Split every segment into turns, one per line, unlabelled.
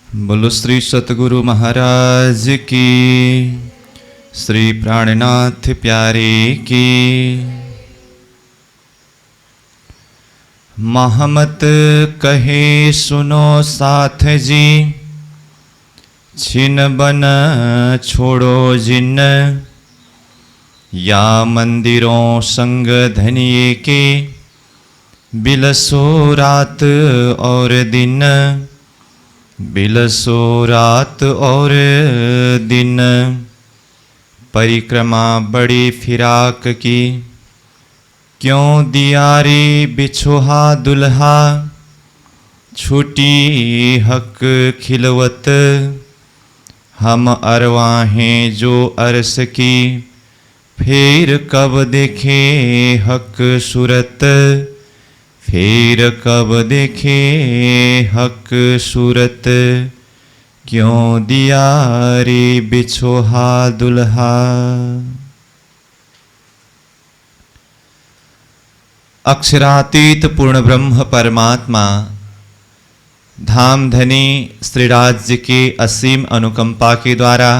बोलो श्री सतगुरु महाराज की, श्री प्राणनाथ प्यारे की। महमत कहे सुनो साथ जी, छिन बन छोड़ो जिन, या मंदिरों संग धनिये के, बिलसो रात और दिन, बिलसो रात और दिन। परिक्रमा बड़ी फिराक की, क्यों दिया रे बिछोहा दुल्हा, छूटी हक खिलवत, हम अरवाहें जो अरस की, फिर कब देखे हक सूरत, फिर कब देखे हक सूरत, क्यों दिया रे बिछोहा दुल्हा। अक्षरातीत पूर्ण ब्रह्म परमात्मा धामधनी श्रीराज के असीम अनुकंपा के द्वारा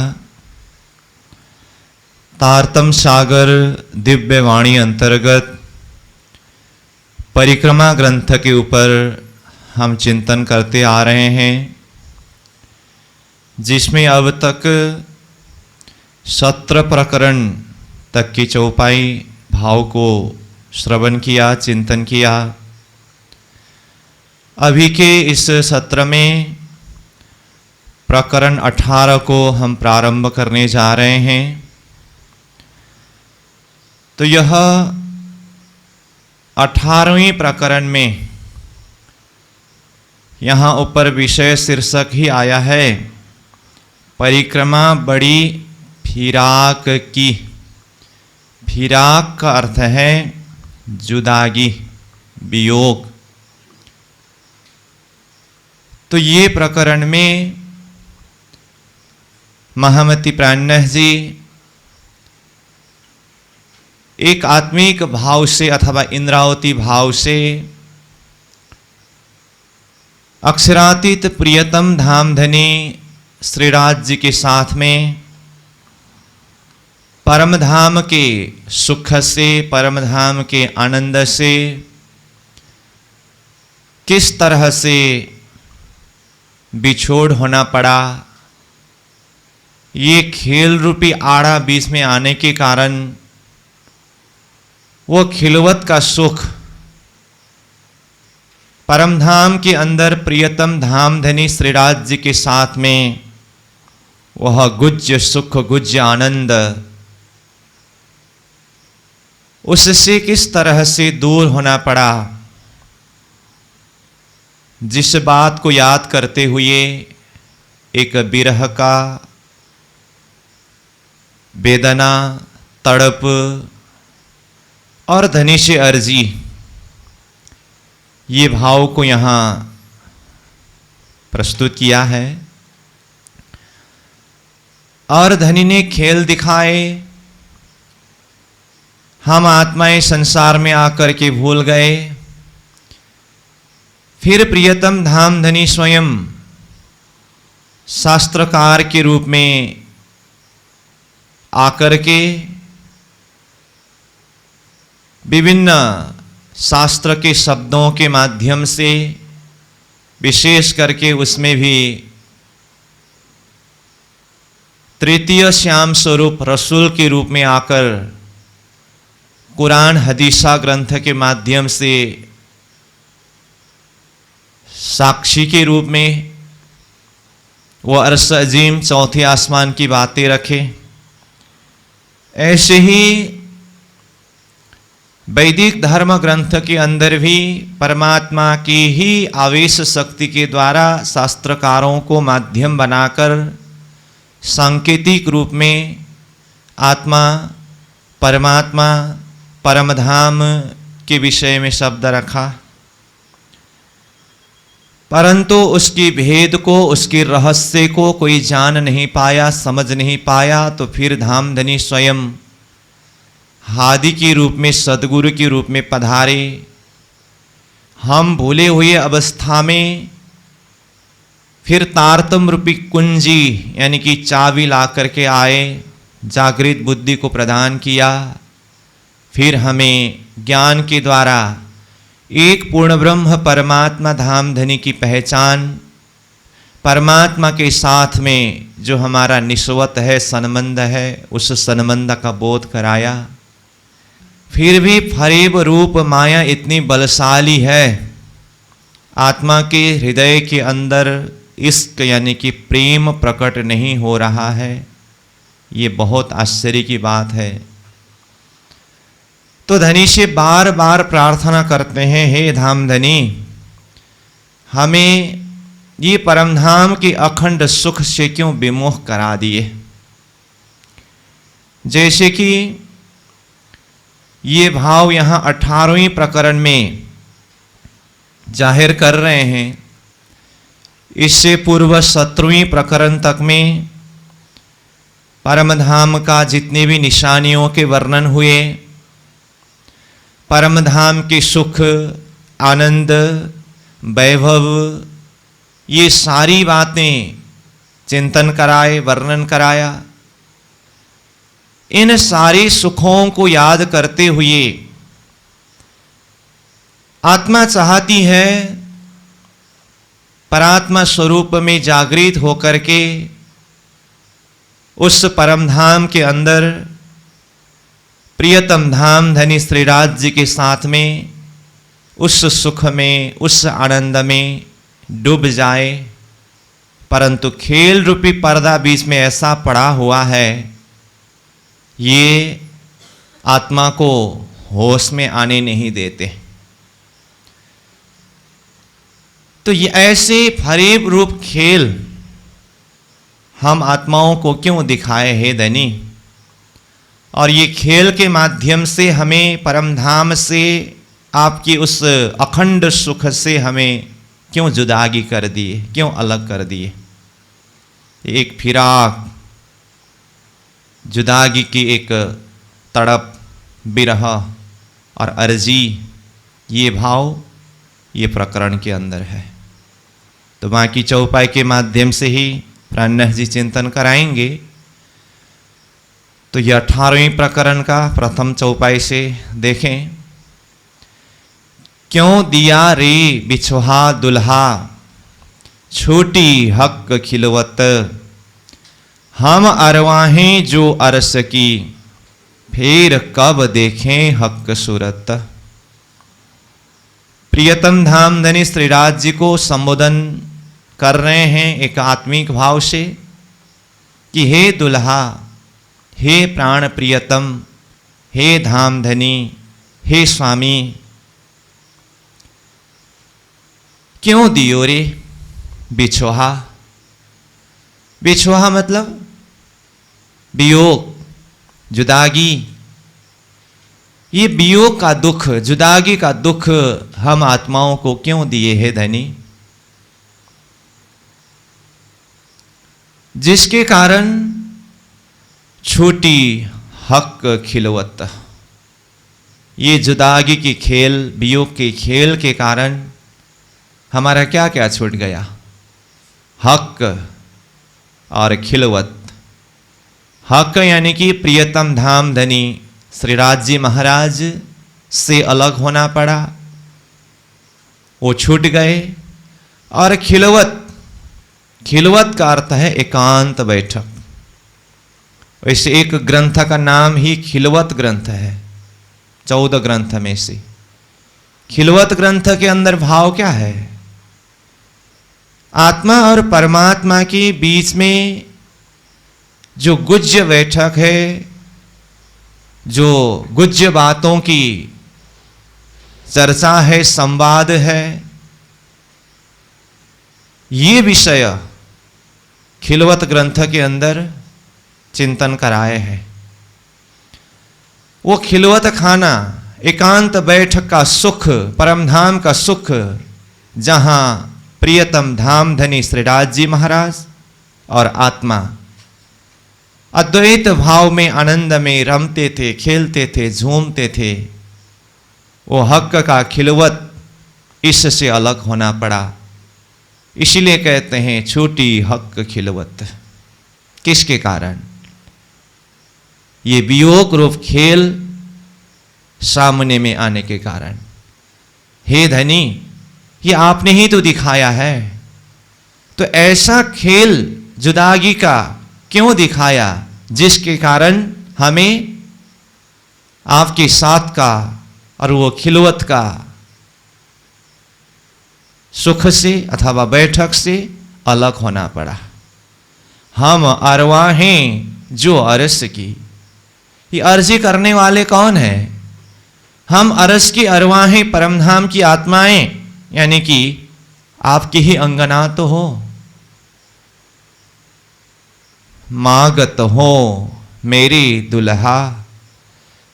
तारतम सागर दिव्य वाणी अंतर्गत परिक्रमा ग्रंथ के ऊपर हम चिंतन करते आ रहे हैं, जिसमें अब तक 17 प्रकरण तक की चौपाई भाव को श्रवण किया, चिंतन किया। अभी के इस सत्र में प्रकरण 18 को हम प्रारंभ करने जा रहे हैं। तो यह 18वें प्रकरण में यहाँ ऊपर विषय शीर्षक ही आया है, परिक्रमा बड़ी फिराक की। फिराक का अर्थ है जुदागी, वियोग। तो ये प्रकरण में महामती प्राणनाथ जी एक आत्मिक भाव से अथवा इंद्रावती भाव से अक्षरातीत प्रियतम धामधनी श्रीराज जी के साथ में परम धाम के सुख से, परम धाम के आनंद से किस तरह से बिछोड़ होना पड़ा, ये खेल रूपी आड़ा बीच में आने के कारण वो खिलवत का सुख परम धाम के अंदर प्रियतम धामधनी श्रीराज जी के साथ में वह गुज्य सुख, गुज्य आनंद, उससे किस तरह से दूर होना पड़ा, जिस बात को याद करते हुए एक विरह का वेदना, तड़प और धनी से अर्जी, ये भाव को यहाँ प्रस्तुत किया है। और धनी ने खेल दिखाए, हम आत्माएं संसार में आकर के भूल गए। फिर प्रियतम धामधनी स्वयं शास्त्रकार के रूप में आकर के विभिन्न शास्त्र के शब्दों के माध्यम से, विशेष करके उसमें भी तृतीय श्याम स्वरूप रसूल के रूप में आकर कुरान हदीसा ग्रंथ के माध्यम से साक्षी के रूप में वो अर्श अजीम चौथे आसमान की बातें रखे। ऐसे ही वैदिक धर्म ग्रंथ के अंदर भी परमात्मा की ही आवेश शक्ति के द्वारा शास्त्रकारों को माध्यम बनाकर सांकेतिक रूप में आत्मा, परमात्मा, परमधाम के विषय में शब्द रखा, परंतु उसकी भेद को, उसके रहस्य को कोई जान नहीं पाया, समझ नहीं पाया। तो फिर धामधनी स्वयं हादि के रूप में, सदगुरु के रूप में पधारे। हम भूले हुए अवस्था में फिर तारतम रूपी कुंजी यानी कि चाबी ला करके आए, जागृत बुद्धि को प्रदान किया। फिर हमें ज्ञान के द्वारा एक पूर्ण ब्रह्म परमात्मा धाम धनी की पहचान, परमात्मा के साथ में जो हमारा निस्वत है, संबंध है, उस संबंध का बोध कराया। फिर भी फरेब रूप माया इतनी बलशाली है, आत्मा के हृदय के अंदर इश्क यानी कि प्रेम प्रकट नहीं हो रहा है। ये बहुत आश्चर्य की बात है। तो धनी से बार बार प्रार्थना करते हैं, हे धाम धनी, हमें ये परम धाम के अखंड सुख से क्यों विमुख करा दिए। जैसे कि ये भाव यहाँ 18वें प्रकरण में जाहिर कर रहे हैं। इससे पूर्व 17वें प्रकरण तक में परम धाम का जितने भी निशानियों के वर्णन हुए, परम धाम के सुख, आनंद, वैभव, ये सारी बातें चिंतन कराए, वर्णन कराया। इन सारे सुखों को याद करते हुए आत्मा चाहती है परात्मा स्वरूप में जागृत होकर के उस परम धाम के अंदर प्रियतम धाम धनी श्रीराज जी के साथ में उस सुख में, उस आनंद में डूब जाए। परंतु खेल रूपी पर्दा बीच में ऐसा पड़ा हुआ है, ये आत्मा को होश में आने नहीं देते। तो ये ऐसे फरेब रूप खेल हम आत्माओं को क्यों दिखाए हे धनी, और ये खेल के माध्यम से हमें परम धाम से, आपकी उस अखंड सुख से हमें क्यों जुदागी कर दिए, क्यों अलग कर दिए। एक फिराक, जुदागी की एक तड़प, बिरह और अर्जी, ये भाव ये प्रकरण के अंदर है। तो बाकी चौपाई के माध्यम से ही प्राणनाथ जी चिंतन कराएंगे। तो ये 18वें प्रकरण का प्रथम चौपाई से देखें। क्यों दिया रे बिछोहा दुल्हा, छोटी हक खिलवत, हम अरवाहें जो अरस की, फिर कब देखें हक सूरत। प्रियतम धाम धनी श्रीराज जी को संबोधन कर रहे हैं एक आत्मिक भाव से कि हे दुल्हा, हे प्राण प्रियतम, हे धाम धनी, हे स्वामी, क्यों दियो रे बिछोहा। बिछोहा मतलब वियोग, जुदागी। ये वियोग का दुख, जुदागी का दुख हम आत्माओं को क्यों दिए है धनी, जिसके कारण छोटी हक खिलवत। ये जुदागी की खेल, वियोग के खेल के कारण हमारा क्या क्या छूट गया, हक और खिलवत। हक यानी कि प्रियतम धाम धनी श्रीराज जी महाराज से अलग होना पड़ा, वो छूट गए। और खिलवत, खिलवत का अर्थ है एकांत बैठक। वैसे एक ग्रंथ का नाम ही खिलवत ग्रंथ है, 14 ग्रंथ में से। खिलवत ग्रंथ के अंदर भाव क्या है, आत्मा और परमात्मा के बीच में जो गुज्य बैठक है, जो गुज्य बातों की चर्चा है, संवाद है, ये विषय खिलवत ग्रंथ के अंदर चिंतन कराए हैं। वो खिलवत खाना, एकांत बैठक का सुख, परम धाम का सुख, जहां प्रियतम धाम धनी श्रीराज जी महाराज और आत्मा अद्वैत भाव में, आनंद में रमते थे, खेलते थे, झूमते थे। वो हक का खिलवत इससे अलग होना पड़ा। इसीलिए कहते हैं छोटी हक खिलवत। किसके कारण? ये वियोग रूप खेल सामने में आने के कारण। हे धनी, ये आपने ही तो दिखाया है, तो ऐसा खेल जुदागी का क्यों दिखाया जिसके कारण हमें आपके साथ का और वो खिलवत का सुख से अथवा बैठक से अलग होना पड़ा। हम अरवाहें जो अरस की, ये अर्जी करने वाले कौन है? हम अरस की अरवाहें परमधाम की आत्माएं, यानी कि आपकी ही अंगना तो हो। मागत हो मेरी दुल्हा,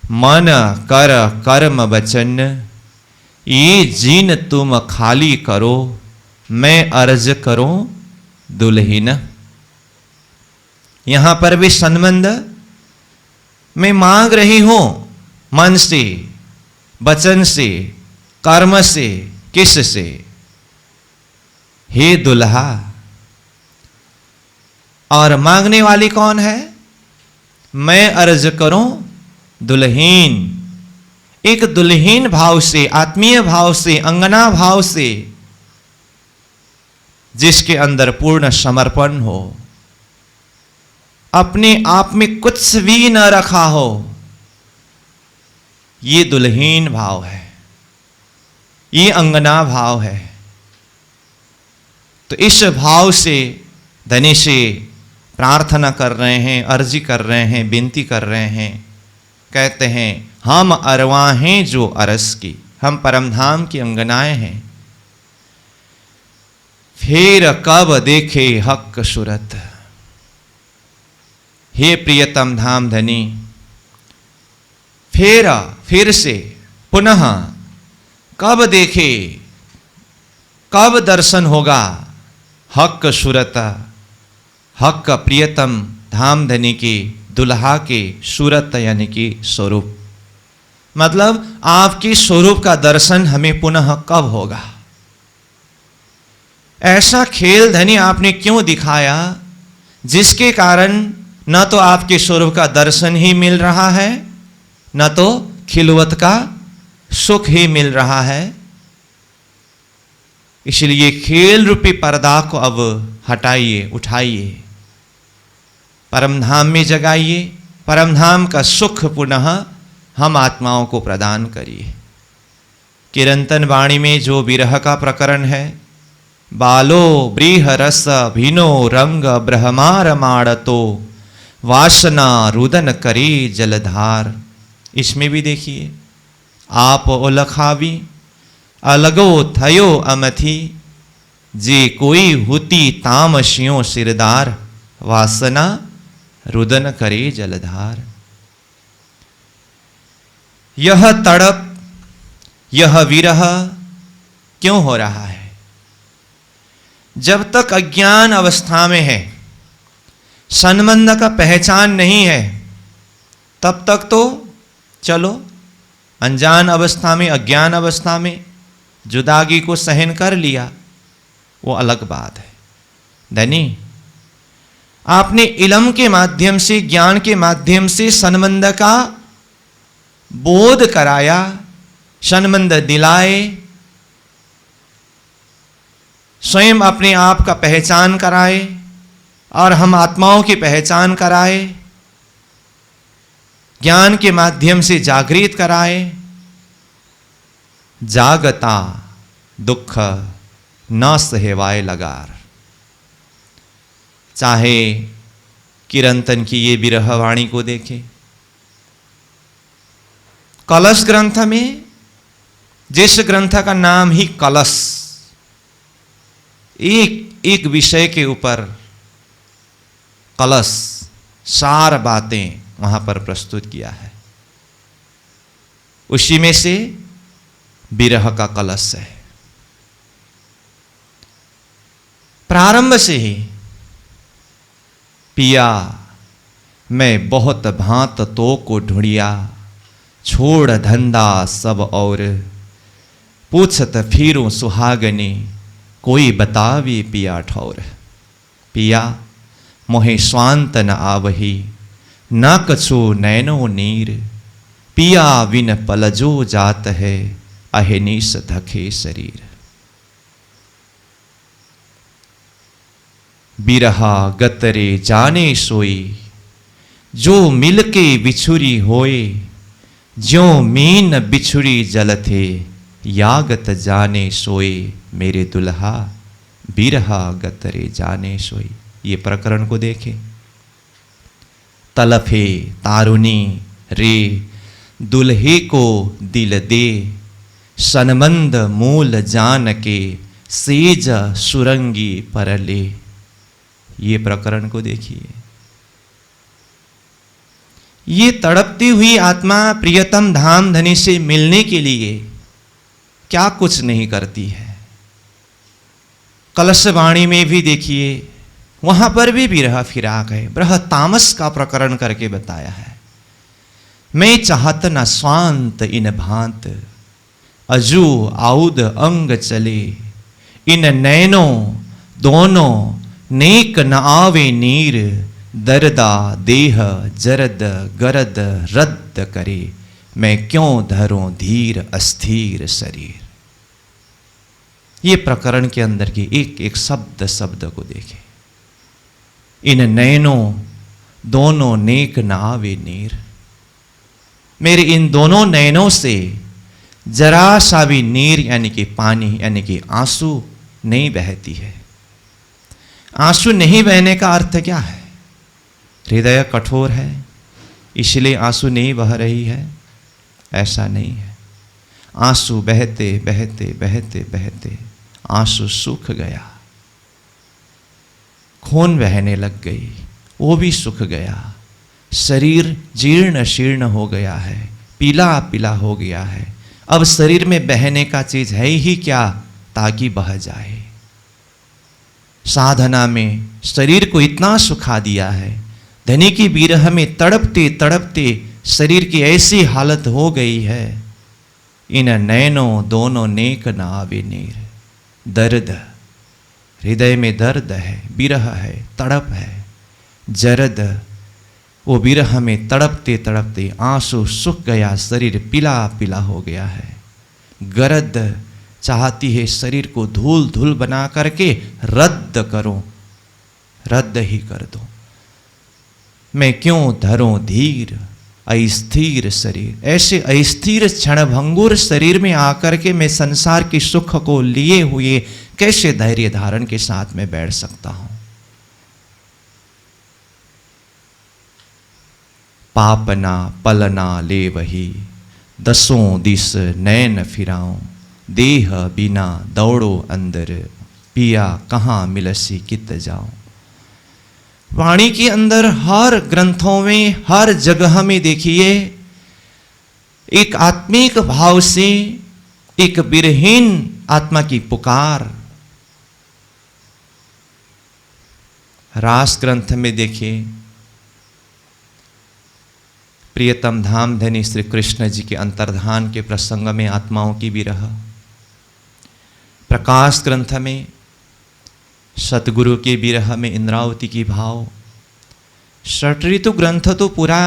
मन कर कर्म वचन, ये जीन तुम खाली करो, मैं अर्ज करूं दुल्हीन। यहां पर भी संबंध मैं मांग रही हूं मन से, वचन से, कर्म से, किस से? हे दुल्हा। और मांगने वाली कौन है? मैं अर्ज करूं दुल्हीन। एक दुल्हीन भाव से, आत्मीय भाव से, अंगना भाव से, जिसके अंदर पूर्ण समर्पण हो, अपने आप में कुछ भी न रखा हो, ये दुल्हीन भाव है, ये अंगना भाव है। तो इस भाव से धनी से प्रार्थना कर रहे हैं, अर्जी कर रहे हैं, विनती कर रहे हैं। कहते हैं हम अरवाहें जो अरस की, हम परमधाम की अंगनाएं हैं। फिर कब देखे हक सूरत। हे प्रियतम धाम धनी, फिर से पुनः कब देखे, कब दर्शन होगा हक सूरत, हक प्रियतम धाम धनी की दुल्हा के सूरत यानी कि स्वरूप। मतलब आपकी स्वरूप का दर्शन हमें पुनः कब होगा? ऐसा खेल धनी आपने क्यों दिखाया जिसके कारण न तो आपके स्वरूप का दर्शन ही मिल रहा है, न तो खिलवत का सुख ही मिल रहा है। इसलिए खेल रूपी पर्दा को अब हटाइए, उठाइए, परमधाम में जगाइए, परमधाम का सुख पुनः हम आत्माओं को प्रदान करिए। किरंतन वाणी में जो विरह का प्रकरण है, बालो ब्रीह रस भिनो रंग ब्रह्मार माड़तो, वासना रुदन करे जलधार। इसमें भी देखिए, आप ओलखावी अलगो थयो अमथी, जे कोई हुती तामसियों सिरदार, वासना रुदन करे जलधार। यह तड़प, यह विरह क्यों हो रहा है? जब तक अज्ञान अवस्था में है, संबंध का पहचान नहीं है, तब तक तो चलो अनजान अवस्था में, अज्ञान अवस्था में जुदागी को सहन कर लिया, वो अलग बात है। धनी, आपने इल्म के माध्यम से, ज्ञान के माध्यम से संबंध का बोध कराया, संबंध दिलाए, स्वयं अपने आप का पहचान कराए और हम आत्माओं की पहचान कराए, ज्ञान के माध्यम से जागृत कराए। जागता दुख न सहवाए लगार। चाहे किरंतन की ये विरह वाणी को देखें, कलश ग्रंथ में, जिस ग्रंथ का नाम ही कलश, एक एक विषय के ऊपर कलश, सार बातें वहां पर प्रस्तुत किया है। उसी में से विरह का कलश है। प्रारंभ से ही पिया मैं बहुत भांत तो को ढूंढिया, छोड़ धंधा सब और, पूछत फिरूं सुहागने, कोई बतावे पिया ठौर। पिया मोहे स्वांत न आवही, न कछो नैनो नीर। पिया विन पलजो जात है, अहनिस धखे शरीर। बिरहा गतरे जाने सोई, जो मिलके बिछुरी होए। ज्यों मीन बिछुरी जल थे, यागत जाने सोए। मेरे दुल्हा बिरहा गतरे जाने सोई। ये प्रकरण को देखे। तलफे तारुनी रे, दुल्हे को दिल दे। सनमंद मूल जान के, सेज सुरंगी परले। ये प्रकरण को देखिए। ये तड़पती हुई आत्मा प्रियतम धाम धनी से मिलने के लिए क्या कुछ नहीं करती है। कलशवाणी में भी देखिए, वहां पर भी बिरह फिराक है। ब्रह तामस का प्रकरण करके बताया है। मैं चाहत न स्वांत इन भांत, अजू आउद अंग चले। इन नैनो दोनों नेक न आवे नीर। दर्दा देह जरद गरद रद्द करे। मैं क्यों धरूं धीर अस्थिर शरीर। ये प्रकरण के अंदर की एक एक शब्द शब्द को देखें। इन नैनों दोनों नेक न आवे नीर। मेरे इन दोनों नैनों से जरा सा भी नीर यानी कि पानी यानी कि आंसू नहीं बहती है। आंसू नहीं बहने का अर्थ क्या है? हृदय कठोर है इसलिए आंसू नहीं बह रही है, ऐसा नहीं है। आंसू बहते बहते बहते बहते आंसू सूख गया, खून बहने लग गई, वो भी सूख गया। शरीर जीर्ण शीर्ण हो गया है, पीला पीला हो गया है। अब शरीर में बहने का चीज है ही क्या ताकि बह जाए। साधना में शरीर को इतना सुखा दिया है, धनी की बिरह में तड़पते तड़पते शरीर की ऐसी हालत हो गई है। इन नैनों दोनों नेक न आवे नीर। दर्द, हृदय में दर्द है, बिरह है, तड़प है। जरद, वो बिरह में तड़पते तड़पते आंसू सूख गया, शरीर पीला पीला हो गया है। गरद, चाहती है शरीर को धूल धूल बना करके रद्द करो, रद्द ही कर दो। मैं क्यों धरूं धीर अस्थिर शरीर। ऐसे अस्थिर क्षणभंगुर शरीर में आकर के मैं संसार के सुख को लिए हुए कैसे धैर्य धारण के साथ में बैठ सकता हूं। पापना पलना ले वही, दसों दिस नैन फिराऊं। देह बिना दौड़ो अंदर, पिया कहाँ मिलसी कित जाऊं। वाणी के अंदर हर ग्रंथों में हर जगह में देखिए एक आत्मिक भाव से एक विरहीन आत्मा की पुकार। रास ग्रंथ में देखिए प्रियतम धाम धनी श्री कृष्ण जी के अंतर्धान के प्रसंग में आत्माओं की विरह। प्रकाश ग्रंथ में सतगुरु के विरह में इंद्रावती की भाव। षट ऋतु ग्रंथ तो पूरा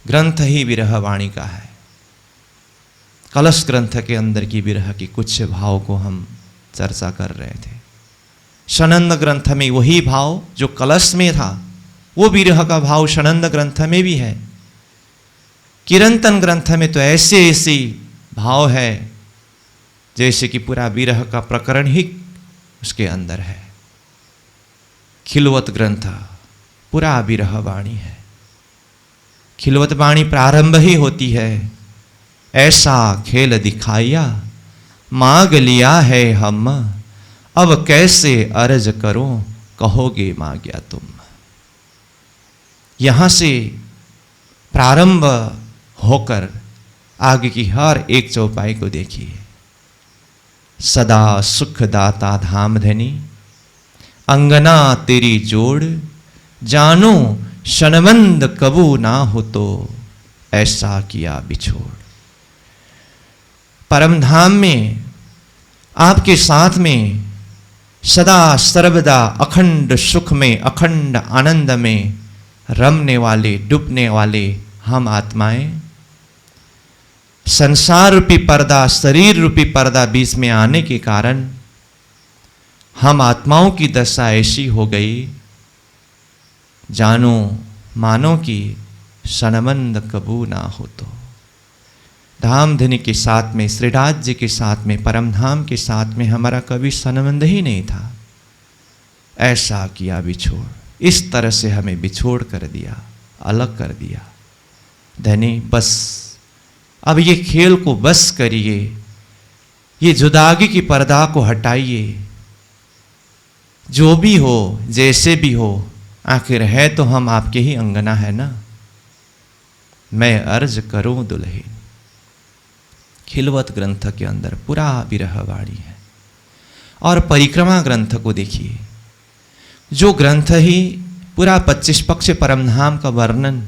ग्रंथ ही विरह वाणी का है। कलश ग्रंथ के अंदर की विरह की कुछ भाव को हम चर्चा कर रहे थे। षनंद ग्रंथ में वही भाव जो कलश में था, वो विरह का भाव षनंद ग्रंथ में भी है। किरंतन ग्रंथ में तो ऐसे ऐसी भाव है जैसे कि पूरा विरह का प्रकरण ही उसके अंदर है। खिलवत ग्रंथ पूरा विरह वाणी है। खिलवत वाणी प्रारंभ ही होती है, ऐसा खेल दिखाया मांग लिया है हम, अब कैसे अर्ज करो कहोगे मांग्या तुम। यहां से प्रारंभ होकर आगे की हर एक चौपाई को देखिए। सदा सुखदाता धाम धनी, अंगना तेरी जोड़। जानो शनमंद कबू ना हो तो, ऐसा किया बिछोड़। परम धाम में आपके साथ में सदा सर्वदा अखंड सुख में, अखंड आनंद में रमने वाले, डूबने वाले हम आत्माएं, संसार रूपी पर्दा, शरीर रूपी पर्दा बीच में आने के कारण हम आत्माओं की दशा ऐसी हो गई जानो मानो कि सनमंद कबू ना हो। तो धामधनी के साथ में, श्री राज्य के साथ में, परम धाम के साथ में हमारा कभी संबंध ही नहीं था। ऐसा किया बिछोड़, इस तरह से हमें बिछोड़ कर दिया, अलग कर दिया। धनी बस अब ये खेल को बस करिए, ये जुदागी की पर्दा को हटाइए। जो भी हो, जैसे भी हो, आखिर है तो हम आपके ही अंगना है ना। मैं अर्ज करूं दुल्हन। खिलवत ग्रंथ के अंदर पूरा विरह वाणी है। और परिक्रमा ग्रंथ को देखिए, जो ग्रंथ ही पूरा 25 पक्ष परमधाम का वर्णन,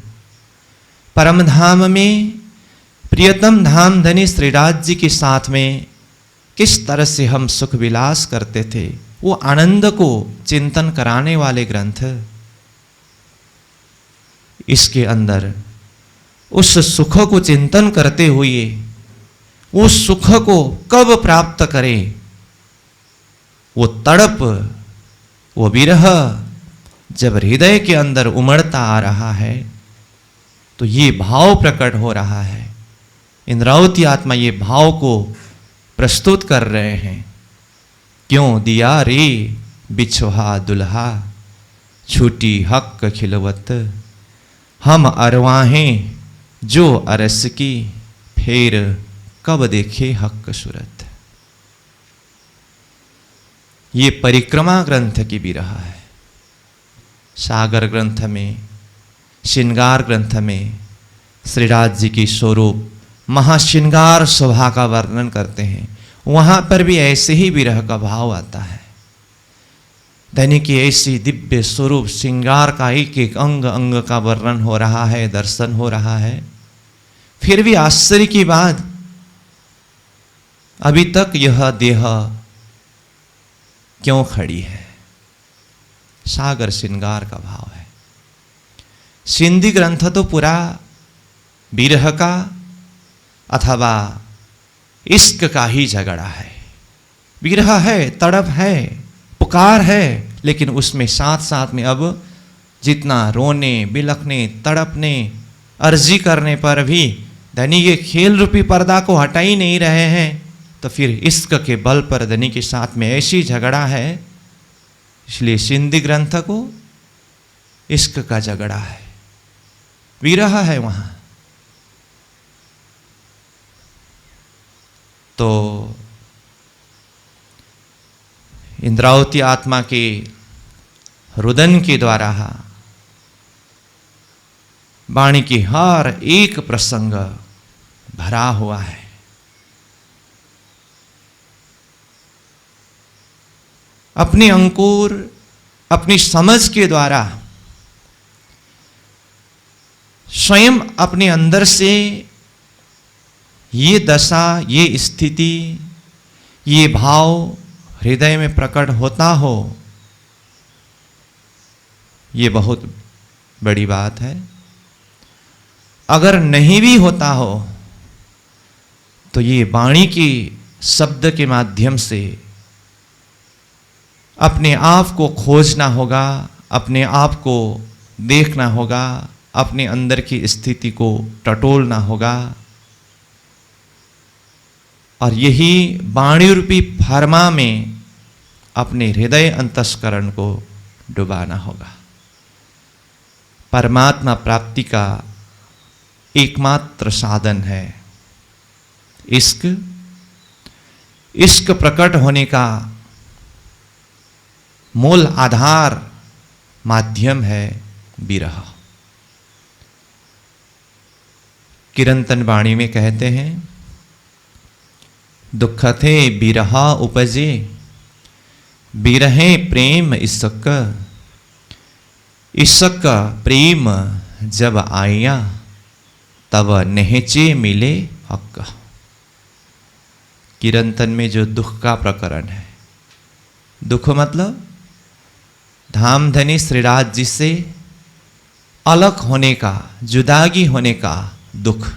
परमधाम में प्रियतम धाम धनी श्रीराज जी के साथ में किस तरह से हम सुख विलास करते थे, वो आनंद को चिंतन कराने वाले ग्रंथ। इसके अंदर उस सुख को चिंतन करते हुए उस सुख को कब प्राप्त करें, वो तड़प, वो विरह जब हृदय के अंदर उमड़ता आ रहा है तो ये भाव प्रकट हो रहा है। इंद्रावती आत्मा ये भाव को प्रस्तुत कर रहे हैं। क्यों दिया रे बिछोहा दुल्हा, छूटी हक खिलवत, हम अरवाहें जो अरस की, फिर कब देखे हक सूरत। ये परिक्रमा ग्रंथ की भी रहा है। सागर ग्रंथ में, श्रृंगार ग्रंथ में श्रीराज जी की स्वरूप महाश्रृंगार शोभा का वर्णन करते हैं। वहां पर भी ऐसे ही विरह का भाव आता है। धनी की ऐसी दिव्य स्वरूप श्रृंगार का एक एक अंग अंग का वर्णन हो रहा है, दर्शन हो रहा है। फिर भी आश्चर्य की बात, अभी तक यह देह क्यों खड़ी है। सागर श्रृंगार का भाव है। सिंधी ग्रंथ तो पूरा विरह का अथवा इश्क का ही झगड़ा है। विरह है, तड़प है, पुकार है, लेकिन उसमें साथ साथ में अब जितना रोने, बिलखने, तड़पने, अर्जी करने पर भी धनी ये खेल रूपी पर्दा को हटा ही नहीं रहे हैं, तो फिर इश्क के बल पर धनी के साथ में ऐसी झगड़ा है। इसलिए सिंधी ग्रंथ को इश्क का झगड़ा है, विरह है वहां। तो इंद्रावती आत्मा के रुदन के द्वारा वाणी की हर एक प्रसंग भरा हुआ है। अपने अंकुर, अपनी समझ के द्वारा स्वयं अपने अंदर से ये दशा, ये स्थिति, ये भाव हृदय में प्रकट होता हो, ये बहुत बड़ी बात है। अगर नहीं भी होता हो तो ये वाणी की शब्द के माध्यम से अपने आप को खोजना होगा, अपने आप को देखना होगा, अपने अंदर की स्थिति को टटोलना होगा। और यही वाणी रूपी फरमा में अपने हृदय अंतस्करण को डुबाना होगा। परमात्मा प्राप्ति का एकमात्र साधन है इश्क। इश्क प्रकट होने का मूल आधार, माध्यम है विरह। किरंतन वाणी में कहते हैं, दुख थे बिरहा उपजे, बिरहे प्रेम इसक, इसक प्रेम जब आया, तब नेहचे मिले हक। कीर्तन में जो दुख का प्रकरण है, दुख मतलब धामधनी श्रीराज जी से अलग होने का, जुदागी होने का दुख।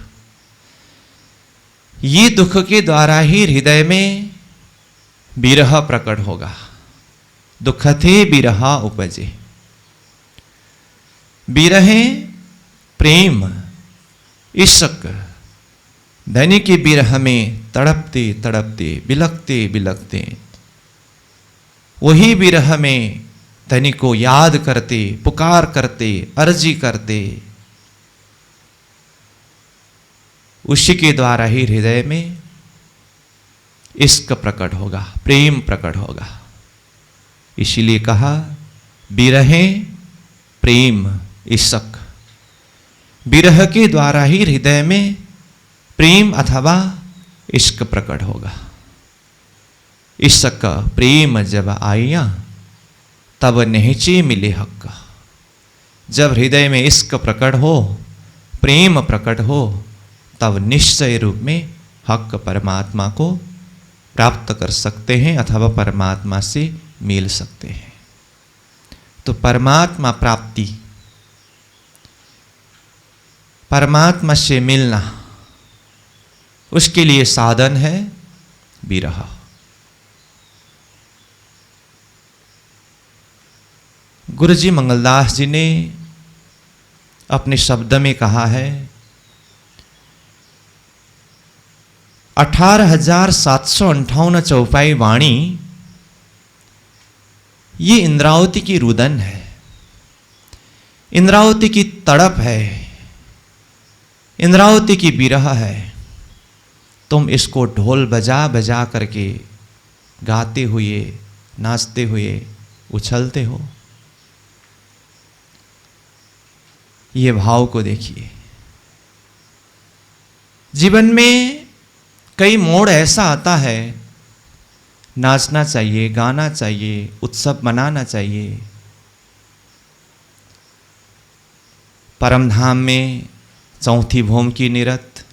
ये दुख के द्वारा ही हृदय में विरह प्रकट होगा। दुखते विरह उपजे। विरहे प्रेम इश्क, धनी के विरह में तड़पते तड़पते बिलखते बिलखते, वही विरह में धनी को याद करते, पुकार करते, अर्जी करते, उसी के द्वारा ही हृदय में इश्क प्रकट होगा, प्रेम प्रकट होगा। इसीलिए कहा विरहे प्रेम इश्क। विरह के द्वारा ही हृदय में प्रेम अथवा इश्क प्रकट होगा। इश्क प्रेम जब आया तब निहचे मिले हक। जब हृदय में इश्क प्रकट हो, प्रेम प्रकट हो, तब निश्चय रूप में हक परमात्मा को प्राप्त कर सकते हैं अथवा परमात्मा से मिल सकते हैं। तो परमात्मा प्राप्ति, परमात्मा से मिलना, उसके लिए साधन है विरह। गुरु जी मंगलदास जी ने अपने शब्द में कहा है 18,758 चौपाई वाणी ये इंद्रावती की रुदन है, इंद्रावती की तड़प है, इंद्रावती की विरह है। तुम इसको ढोल बजा बजा करके गाते हुए, नाचते हुए, उछलते हो। ये भाव को देखिए। जीवन में कई मोड़ ऐसा आता है, नाचना चाहिए, गाना चाहिए, उत्सव मनाना चाहिए। परमधाम में चौथी भौम की निरत,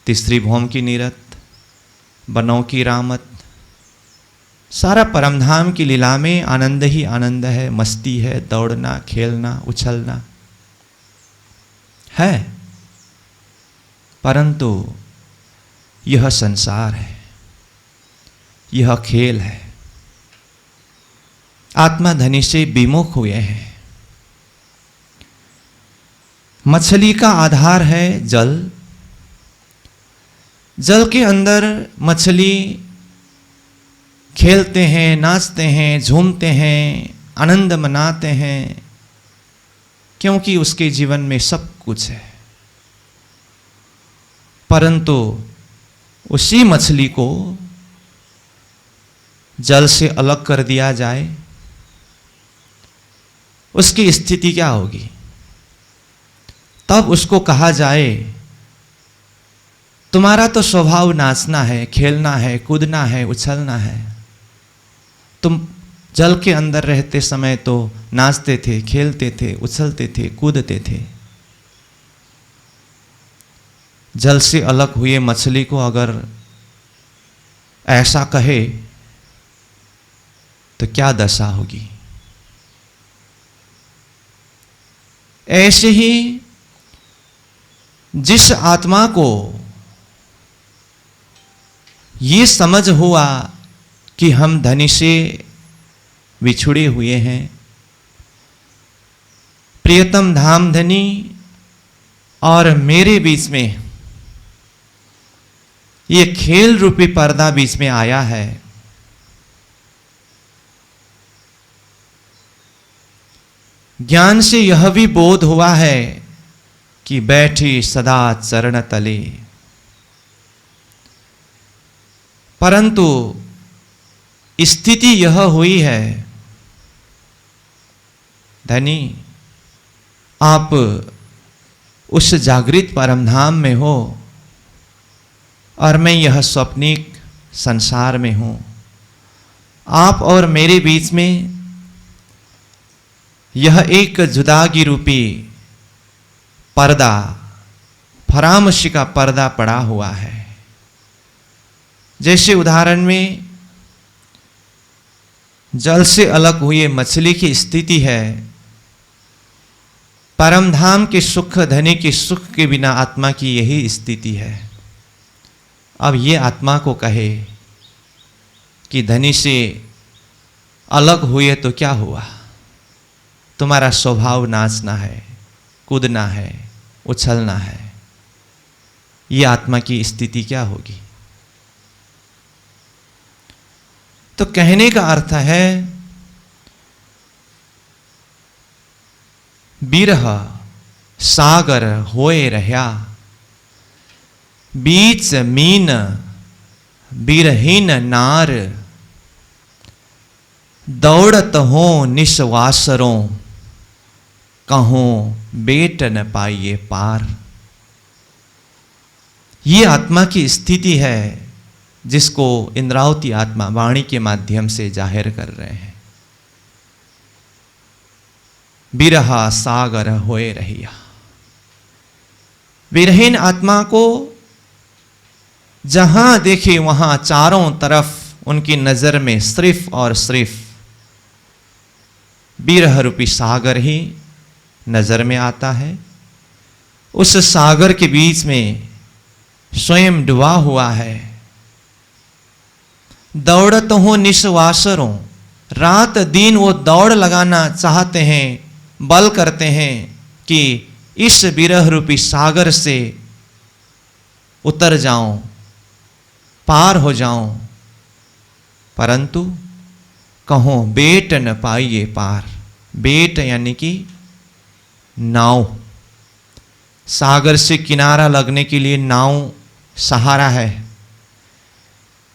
तीसरी भौम की निरत, बनों की रामत, सारा परमधाम की लीला में आनंद ही आनंद है, मस्ती है, दौड़ना, खेलना, उछलना है। परंतु यह संसार है, यह खेल है। आत्मा धनी से विमुख हुए हैं। मछली का आधार है जल। जल के अंदर मछली खेलते हैं, नाचते हैं, झूमते हैं, आनंद मनाते हैं, क्योंकि उसके जीवन में सब कुछ है। परंतु उसी मछली को जल से अलग कर दिया जाए, उसकी स्थिति क्या होगी? तब उसको कहा जाए तुम्हारा तो स्वभाव नाचना है, खेलना है, कूदना है, उछलना है। तुम जल के अंदर रहते समय तो नाचते थे, खेलते थे, उछलते थे, कूदते थे। जल से अलग हुए मछली को अगर ऐसा कहे तो क्या दशा होगी? ऐसे ही जिस आत्मा को ये समझ हुआ कि हम धनी से बिछुड़े हुए हैं, प्रियतम धाम धनी और मेरे बीच में ये खेल रूपी पर्दा बीच में आया है, ज्ञान से यह भी बोध हुआ है कि बैठी सदा चरण तले। परंतु स्थिति यह हुई है, धनी आप उस जागृत परमधाम में हो और मैं यह स्वप्निक संसार में हूं। आप और मेरे बीच में यह एक जुदागी रूपी पर्दा, फरामशी का पर्दा पड़ा हुआ है। जैसे उदाहरण में जल से अलग हुए मछली की स्थिति है, परम धाम के सुख, धनी के सुख के बिना आत्मा की यही स्थिति है। अब ये आत्मा को कहे कि धनी से अलग हुए तो क्या हुआ, तुम्हारा स्वभाव नाचना है, कूदना है, उछलना है, ये आत्मा की स्थिति क्या होगी। तो कहने का अर्थ है बिरह सागर होए रह्या, बीच मीन बिरहीन नार, दौड़त हो निश्वासरों, कहों बेट न पाइए पार। ये आत्मा की स्थिति है जिसको इंद्रावती आत्मा वाणी के माध्यम से जाहिर कर रहे हैं। बिरहा सागर होए रहिया, विरहीन आत्मा को जहां देखे वहां चारों तरफ उनकी नजर में सिर्फ और सिर्फ बिरह रूपी सागर ही नजर में आता है। उस सागर के बीच में स्वयं डूबा हुआ है। दौड़त हो निश्वासरों, रात दिन वो दौड़ लगाना चाहते हैं, बल करते हैं कि इस बिरह रूपी सागर से उतर जाऊं, पार हो जाऊं, परंतु कहो बेट न पाइए पार। बेट यानी कि नाव, सागर से किनारा लगने के लिए नाव सहारा है।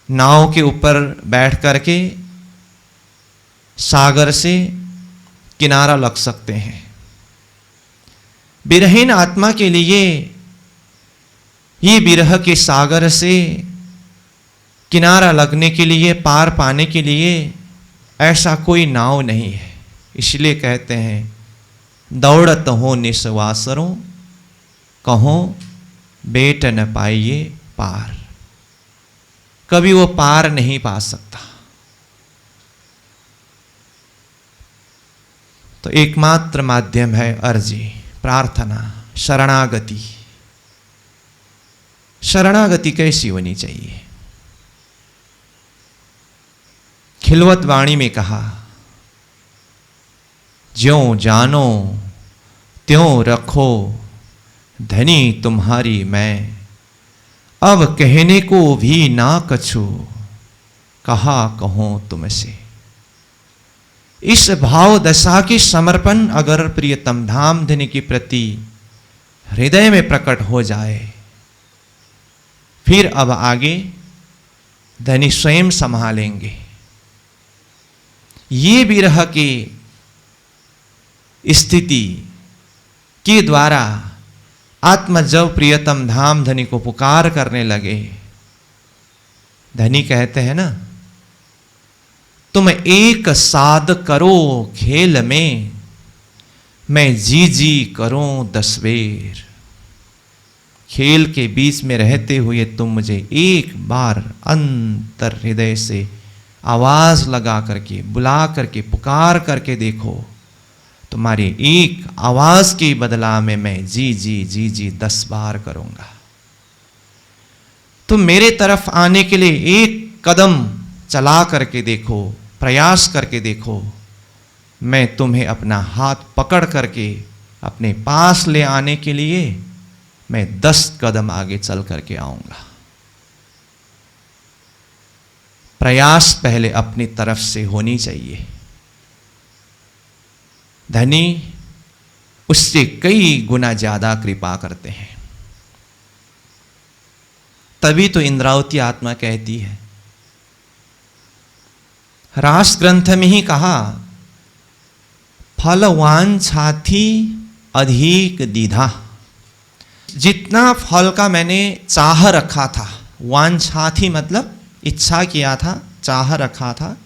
नाव के ऊपर बैठ करके सागर से किनारा लग सकते हैं। बिरहीन आत्मा के लिए ये बिरह के सागर से किनारा लगने के लिए, पार पाने के लिए ऐसा कोई नाव नहीं है। इसलिए कहते हैं दौड़त हो निश्वासरों, कहो बेट न पाइए पार। कभी वो पार नहीं पा सकता। तो एकमात्र माध्यम है अर्जी, प्रार्थना, शरणागति। शरणागति कैसी होनी चाहिए? खिलवत वाणी में कहा, ज्यों जानो त्यों रखो धनी तुम्हारी मैं, अब कहने को भी ना कछु, कहा कहो तुमसे। इस भाव दशा की समर्पण अगर प्रियतम धाम धनी के प्रति हृदय में प्रकट हो जाए, फिर अब आगे धनी स्वयं संभालेंगे। ये विरह की स्थिति के द्वारा आत्मा जब प्रियतम धाम धनी को पुकार करने लगे, धनी कहते हैं ना, तुम एक साध करो खेल में, मैं जी जी करूं 10 बेर। खेल के बीच में रहते हुए तुम मुझे एक बार अंतर हृदय से आवाज लगा करके, बुला करके, पुकार करके देखो। तुम्हारी एक आवाज के बदला में मैं जी जी जी जी 10 बार करूंगा। तुम मेरे तरफ आने के लिए एक कदम चला करके देखो, प्रयास करके देखो। मैं तुम्हें अपना हाथ पकड़ करके अपने पास ले आने के लिए मैं 10 कदम आगे चल करके आऊंगा। प्रयास पहले अपनी तरफ से होनी चाहिए। धनी उससे कई गुना ज्यादा कृपा करते हैं। तभी तो इंद्रावती आत्मा कहती है, रास ग्रंथ में ही कहा, फलवान छाथी अधिक दीधा। जितना फल का मैंने चाह रखा था, वांछाथी मतलब इच्छा किया था, चाह रखा था,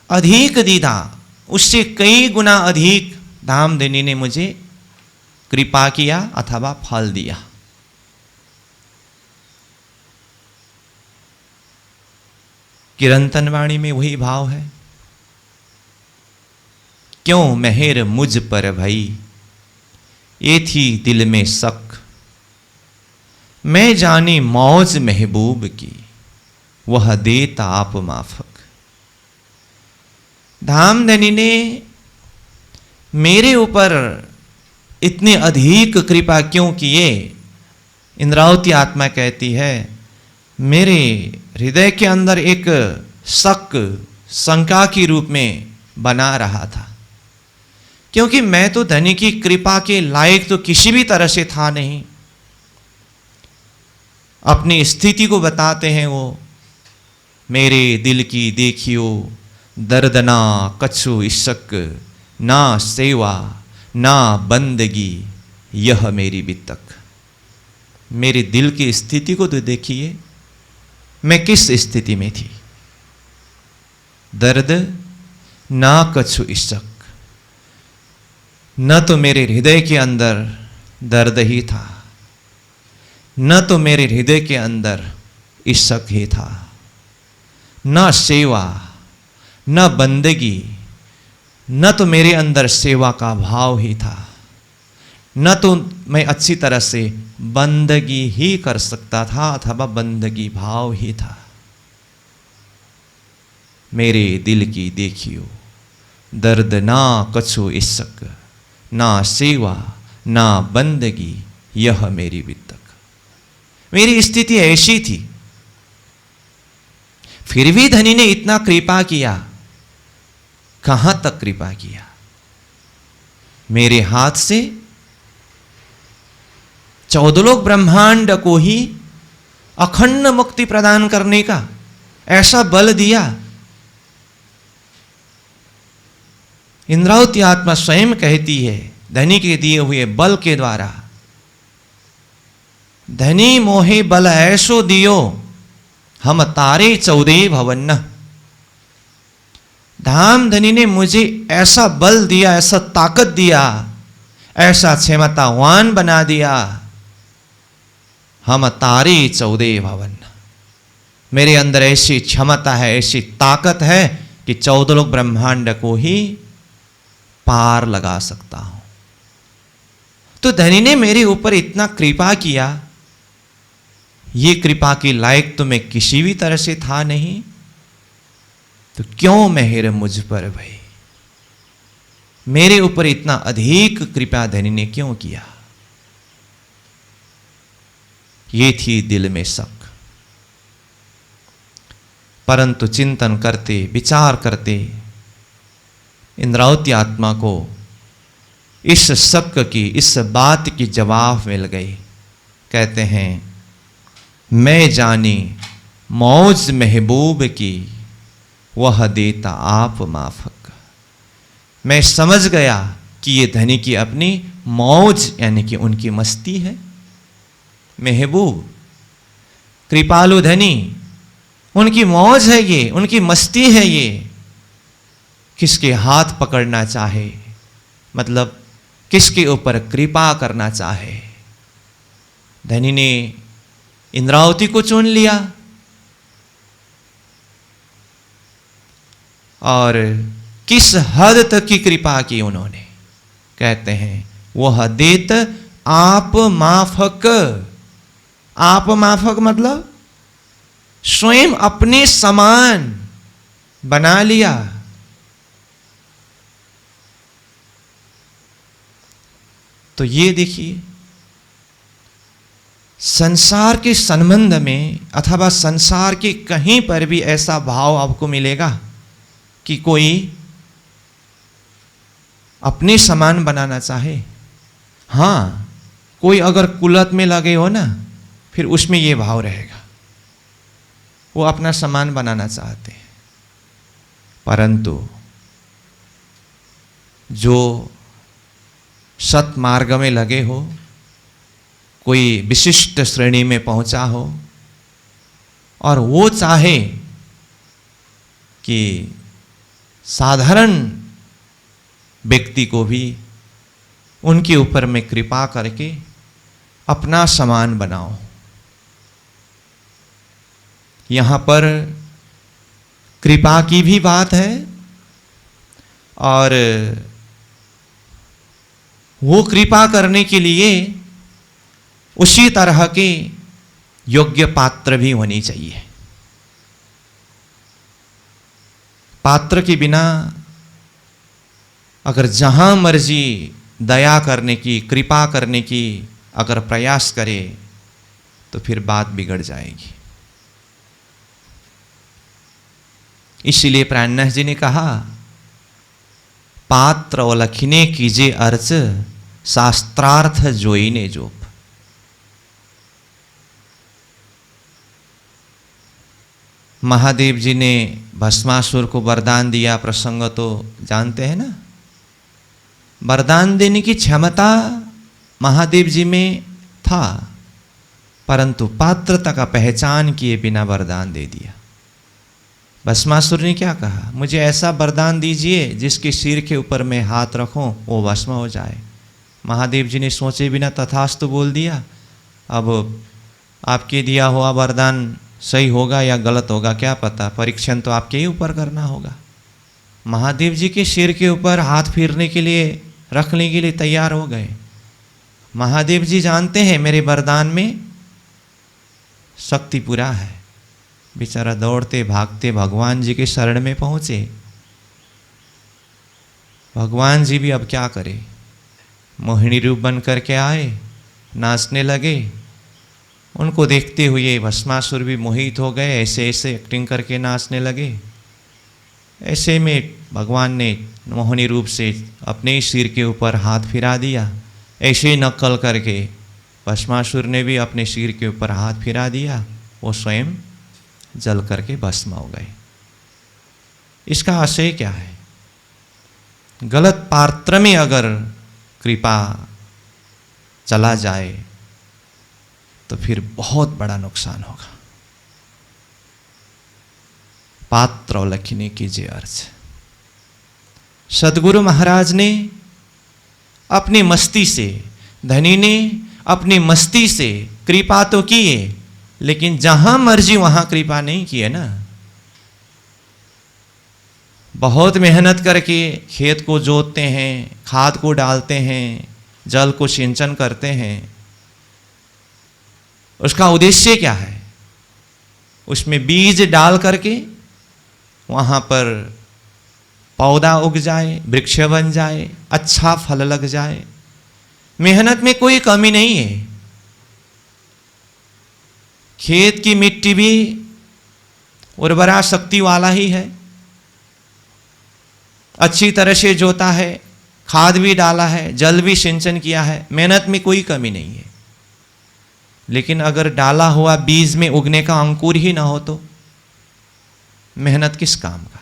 अधिक दीधा, उससे कई गुना अधिक धामधनी ने मुझे कृपा किया अथवा फल दिया। कीर्तन वाणी में वही भाव है। क्यों मेहर मुझ पर भई, ये थी दिल में शक, मैं जानी मौज महबूब की, वह देता आप माफक। धामधनी ने मेरे ऊपर इतनी अधिक कृपा क्यों किए? इंद्रावती आत्मा कहती है, मेरे हृदय के अंदर एक शक, शंका के रूप में बना रहा था, क्योंकि मैं तो धनी की कृपा के लायक तो किसी भी तरह से था नहीं। अपनी स्थिति को बताते हैं वो, मेरे दिल की देखियो दर्दना कछु इशक, ना सेवा ना बंदगी यह मेरी बितक। मेरे दिल की स्थिति को तो देखिए, मैं किस स्थिति में थी। दर्द ना कछु इशक, न तो मेरे हृदय के अंदर दर्द ही था, न तो मेरे हृदय के अंदर इशक ही था, न सेवा न बंदगी, न तो मेरे अंदर सेवा का भाव ही था, न तो मैं अच्छी तरह से बंदगी ही कर सकता था अथवा बंदगी भाव ही था। मेरे दिल की देखियो दर्द ना कछु इशक, ना सेवा ना बंदगी यह मेरी बितक। मेरी स्थिति ऐसी थी, फिर भी धनी ने इतना कृपा किया। कहां तक कृपा किया? मेरे हाथ से 14 लोक ब्रह्मांड को ही अखंड मुक्ति प्रदान करने का ऐसा बल दिया। इंद्रावती आत्मा स्वयं कहती है, धनी के दिए हुए बल के द्वारा, धनी मोहे बल ऐसो दियो, हम तारे 14 भवन। धामधनी ने मुझे ऐसा बल दिया, ऐसा ताकत दिया, ऐसा क्षमतावान बना दिया, हम तारे 14 भवन। मेरे अंदर ऐसी क्षमता है, ऐसी ताकत है कि 14 लोक ब्रह्मांड को ही पार लगा सकता हूं। तो धनी ने मेरे ऊपर इतना कृपा किया, ये कृपा के लायक तो मैं किसी भी तरह से था नहीं, तो क्यों मेहर मुझ पर भई? मेरे ऊपर इतना अधिक कृपा धनी ने क्यों किया? ये थी दिल में शक। परंतु चिंतन करते, विचार करते इंद्रावती आत्मा को इस शक की, इस बात की जवाब मिल गई। कहते हैं, मैं जानी मौज महबूब की, वह देता आप माफक। मैं समझ गया कि ये धनी की अपनी मौज यानी कि उनकी मस्ती है। महबूब कृपालु धनी, उनकी मौज है ये, उनकी मस्ती है ये। किसके हाथ पकड़ना चाहे, मतलब किसके ऊपर कृपा करना चाहे। धनी ने इंद्रावती को चुन लिया और किस हद तक की कृपा की उन्होंने। कहते हैं, वह देत आप माफक। आप माफक मतलब स्वयं अपने समान बना लिया। तो ये देखिए, संसार के संबंध में अथवा संसार के कहीं पर भी ऐसा भाव आपको मिलेगा कि कोई अपने समान बनाना चाहे। हाँ, कोई अगर कुलत में लगे हो ना, फिर उसमें ये भाव रहेगा, वो अपना समान बनाना चाहते हैं। परंतु जो सत्मार्ग में लगे हो, कोई विशिष्ट श्रेणी में पहुंचा हो और वो चाहे कि साधारण व्यक्ति को भी उनके ऊपर में कृपा करके अपना समान बनाओ। यहाँ पर कृपा की भी बात है और वो कृपा करने के लिए उसी तरह के योग्य पात्र भी होनी चाहिए। पात्र के बिना अगर जहां मर्जी दया करने की, कृपा करने की अगर प्रयास करे तो फिर बात बिगड़ जाएगी। इसीलिए प्राणनाथ जी ने कहा, पात्र ओलखिने कीजे अर्च, शास्त्रार्थ जोईने जोप। महादेव जी ने भस्मासुर को वरदान दिया, प्रसंग तो जानते हैं ना। वरदान देने की क्षमता महादेव जी में था, परंतु पात्रता का पहचान किए बिना वरदान दे दिया। भस्मासुर ने क्या कहा, मुझे ऐसा वरदान दीजिए जिसके सिर के ऊपर मैं हाथ रखूं वो भस्म हो जाए। महादेव जी ने सोचे बिना तथास्तु बोल दिया। अब आपके दिया हुआ वरदान सही होगा या गलत होगा क्या पता, परीक्षण तो आपके ही ऊपर करना होगा। महादेव जी के सिर के ऊपर हाथ फेरने के लिए, रखने के लिए तैयार हो गए। महादेव जी जानते हैं मेरे वरदान में शक्ति पूरा है। बेचारा दौड़ते भागते भगवान जी के शरण में पहुंचे। भगवान जी भी अब क्या करे, मोहिनी रूप बन करके आए, नाचने लगे। उनको देखते हुए भस्मासुर भी मोहित हो गए, ऐसे ऐसे एक्टिंग करके नाचने लगे। ऐसे में भगवान ने मोहिनी रूप से अपने सिर के ऊपर हाथ फिरा दिया। ऐसे नकल करके भस्मासुर ने भी अपने सिर के ऊपर हाथ फिरा दिया, वो स्वयं जल करके भस्म हो गए। इसका आशय क्या है, गलत पात्र में अगर कृपा चला जाए तो फिर बहुत बड़ा नुकसान होगा। पात्र ओलखिने कीजे अर्च। सदगुरु महाराज ने अपनी मस्ती से, धनी ने अपनी मस्ती से कृपा तो किए, लेकिन जहां मर्जी वहां कृपा नहीं की है ना। बहुत मेहनत करके खेत को जोतते हैं, खाद को डालते हैं, जल को सिंचन करते हैं। उसका उद्देश्य क्या है, उसमें बीज डाल करके वहां पर पौधा उग जाए, वृक्ष बन जाए, अच्छा फल लग जाए। मेहनत में कोई कमी नहीं है। खेत की मिट्टी भी उर्वरा शक्ति वाला ही है, अच्छी तरह से जोता है, खाद भी डाला है, जल भी सिंचन किया है, मेहनत में कोई कमी नहीं है। लेकिन अगर डाला हुआ बीज में उगने का अंकुर ही ना हो तो मेहनत किस काम का।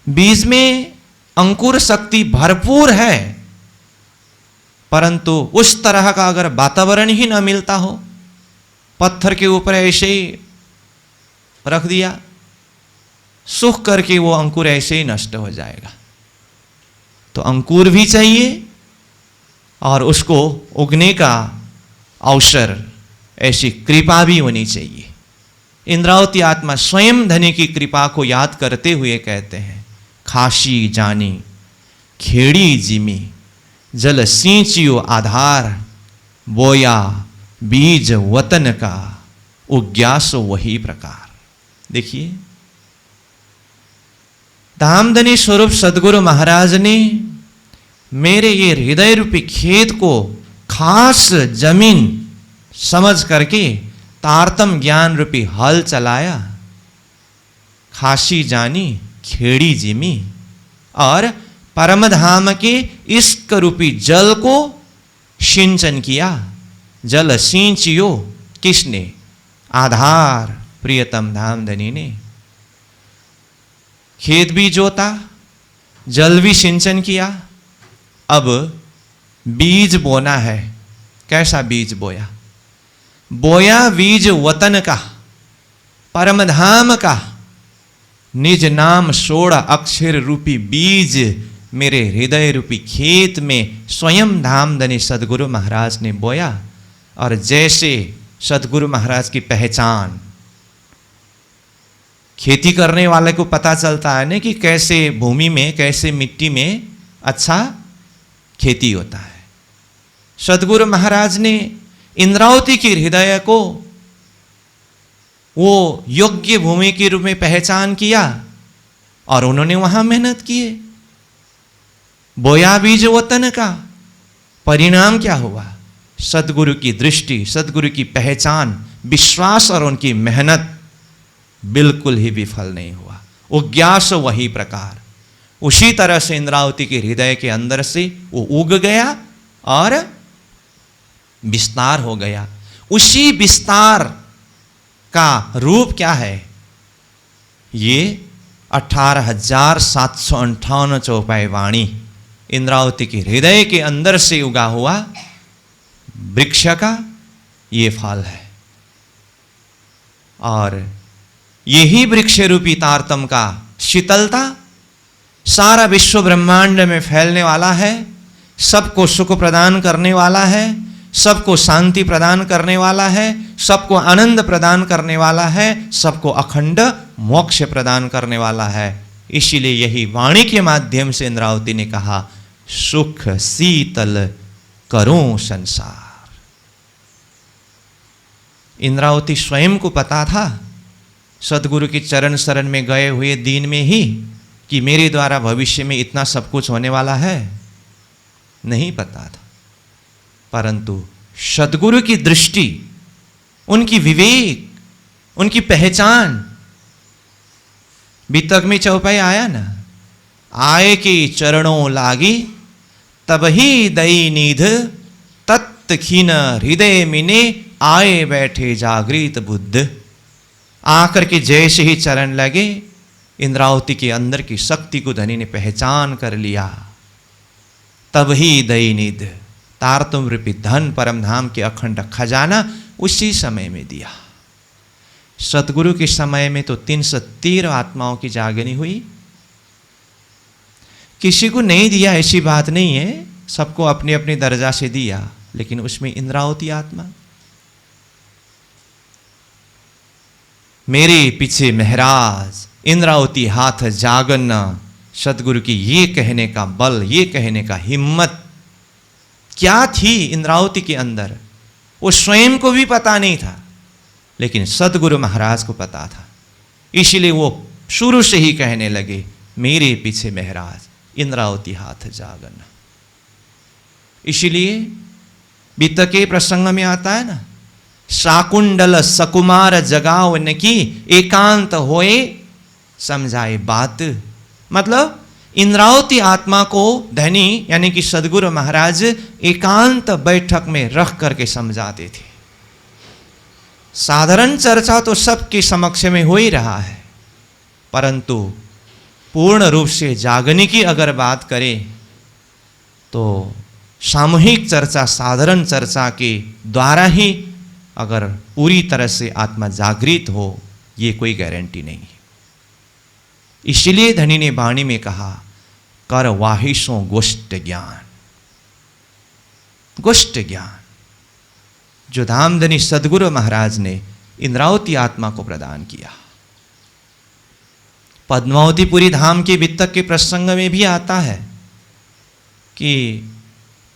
बीज में अंकुर शक्ति भरपूर है, परंतु उस तरह का अगर वातावरण ही ना मिलता हो, पत्थर के ऊपर ऐसे ही रख दिया, सूख करके वो अंकुर ऐसे ही नष्ट हो जाएगा। तो अंकुर भी चाहिए और उसको उगने का अवसर, ऐसी कृपा भी होनी चाहिए। इंद्रावती आत्मा स्वयं धनी की कृपा को याद करते हुए कहते हैं, खासी जानी खेड़ी जिमी, जल सिंचियो आधार, बोया बीज वतन का, उग्यासो वही प्रकार। देखिए, धामधनी स्वरूप सदगुरु महाराज ने मेरे ये हृदय रूपी खेत को खास जमीन समझ करके तारतम ज्ञान रूपी हल चलाया। खासी जानी खेड़ी जिमी, और परमधाम के इष्क रूपी जल को सिंचन किया। जल सिंचियो किसने, आधार प्रियतम धामधनी ने। खेत भी जोता, जल भी सिंचन किया, अब बीज बोना है। कैसा बीज बोया, बोया बीज वतन का, परमधाम का, निज नाम 16 अक्षर रूपी बीज मेरे हृदय रूपी खेत में स्वयं धामधनी सदगुरु महाराज ने बोया। और जैसे सदगुरु महाराज की पहचान खेती करने वाले को पता चलता है ना कि कैसे भूमि में, कैसे मिट्टी में अच्छा खेती होता है। सदगुरु महाराज ने इंद्रावती के हृदय को वो योग्य भूमि के रूप में पहचान किया और उन्होंने वहां मेहनत किए। बोया बीज वतन का, परिणाम क्या हुआ? सदगुरु की दृष्टि, सदगुरु की पहचान, विश्वास और उनकी मेहनत बिल्कुल ही विफल नहीं हुआ। उग्यास वही प्रकार, उसी तरह से इंद्रावती के हृदय के अंदर से वो उग गया और विस्तार हो गया। उसी विस्तार का रूप क्या है? ये 18,758 चौपाई वाणी इंद्रावती के हृदय के अंदर से उगा हुआ वृक्ष का ये फल है। और यही वृक्ष रूपी तारतम का शीतलता सारा विश्व ब्रह्मांड में फैलने वाला है, सबको सुख प्रदान करने वाला है, सबको शांति प्रदान करने वाला है, सबको आनंद प्रदान करने वाला है, सबको अखंड मोक्ष प्रदान करने वाला है। इसीलिए यही वाणी के माध्यम से इंद्रावती ने कहा, सुख शीतल करूं संसार। इंद्रावती स्वयं को पता था सदगुरु के चरण शरण में गए हुए दिन में ही कि मेरे द्वारा भविष्य में इतना सब कुछ होने वाला है, नहीं पता था। परंतु सदगुरु की दृष्टि, उनकी विवेक, उनकी पहचान, बीतक में चौपाई आया ना, आए के चरणों लागी तब ही दई निध तत् खीन हृदय मिने आए बैठे जागृत बुद्ध। आकर के जैसे ही चरण लगे, इंद्रावती के अंदर की शक्ति को धनी ने पहचान कर लिया। तब ही दई निध, तारतम रूपी धन परम धाम के अखंड खजाना उसी समय में दिया। सतगुरु के समय में तो 313 आत्माओं की जागनी हुई। किसी को नहीं दिया ऐसी बात नहीं है, सबको अपने अपने दर्जा से दिया, लेकिन उसमें इंद्रावती आत्मा। मेरे पीछे महराज, इंद्रावती हाथ जागना, सतगुरु की ये कहने का बल, ये कहने का हिम्मत क्या थी इंद्रावती के अंदर, वो स्वयं को भी पता नहीं था, लेकिन सतगुरु महाराज को पता था। इसीलिए वो शुरू से ही कहने लगे, मेरे पीछे महराज, इंद्रावती हाथ जागना। इसीलिए बीत के प्रसंग में आता है ना, शाकुंडल सकुमार जगाओ न की एकांत होए समझाए बात। मतलब इंद्रावती आत्मा को धनी यानी कि सदगुरु महाराज एकांत बैठक में रख करके समझाते थे। साधारण चर्चा तो सबके समक्ष में हो ही रहा है, परंतु पूर्ण रूप से जागने की अगर बात करें तो सामूहिक चर्चा, साधारण चर्चा के द्वारा ही अगर पूरी तरह से आत्मा जागृत हो, ये कोई गारंटी नहीं है। इसलिए धनी ने वाणी में कहा, कर वाहिसों गोष्ठ ज्ञान। गोष्ठ ज्ञान जो धामधनी सदगुरु महाराज ने इंद्रावती आत्मा को प्रदान किया। पद्मावतीपुरी धाम के वित्तक के प्रसंग में भी आता है कि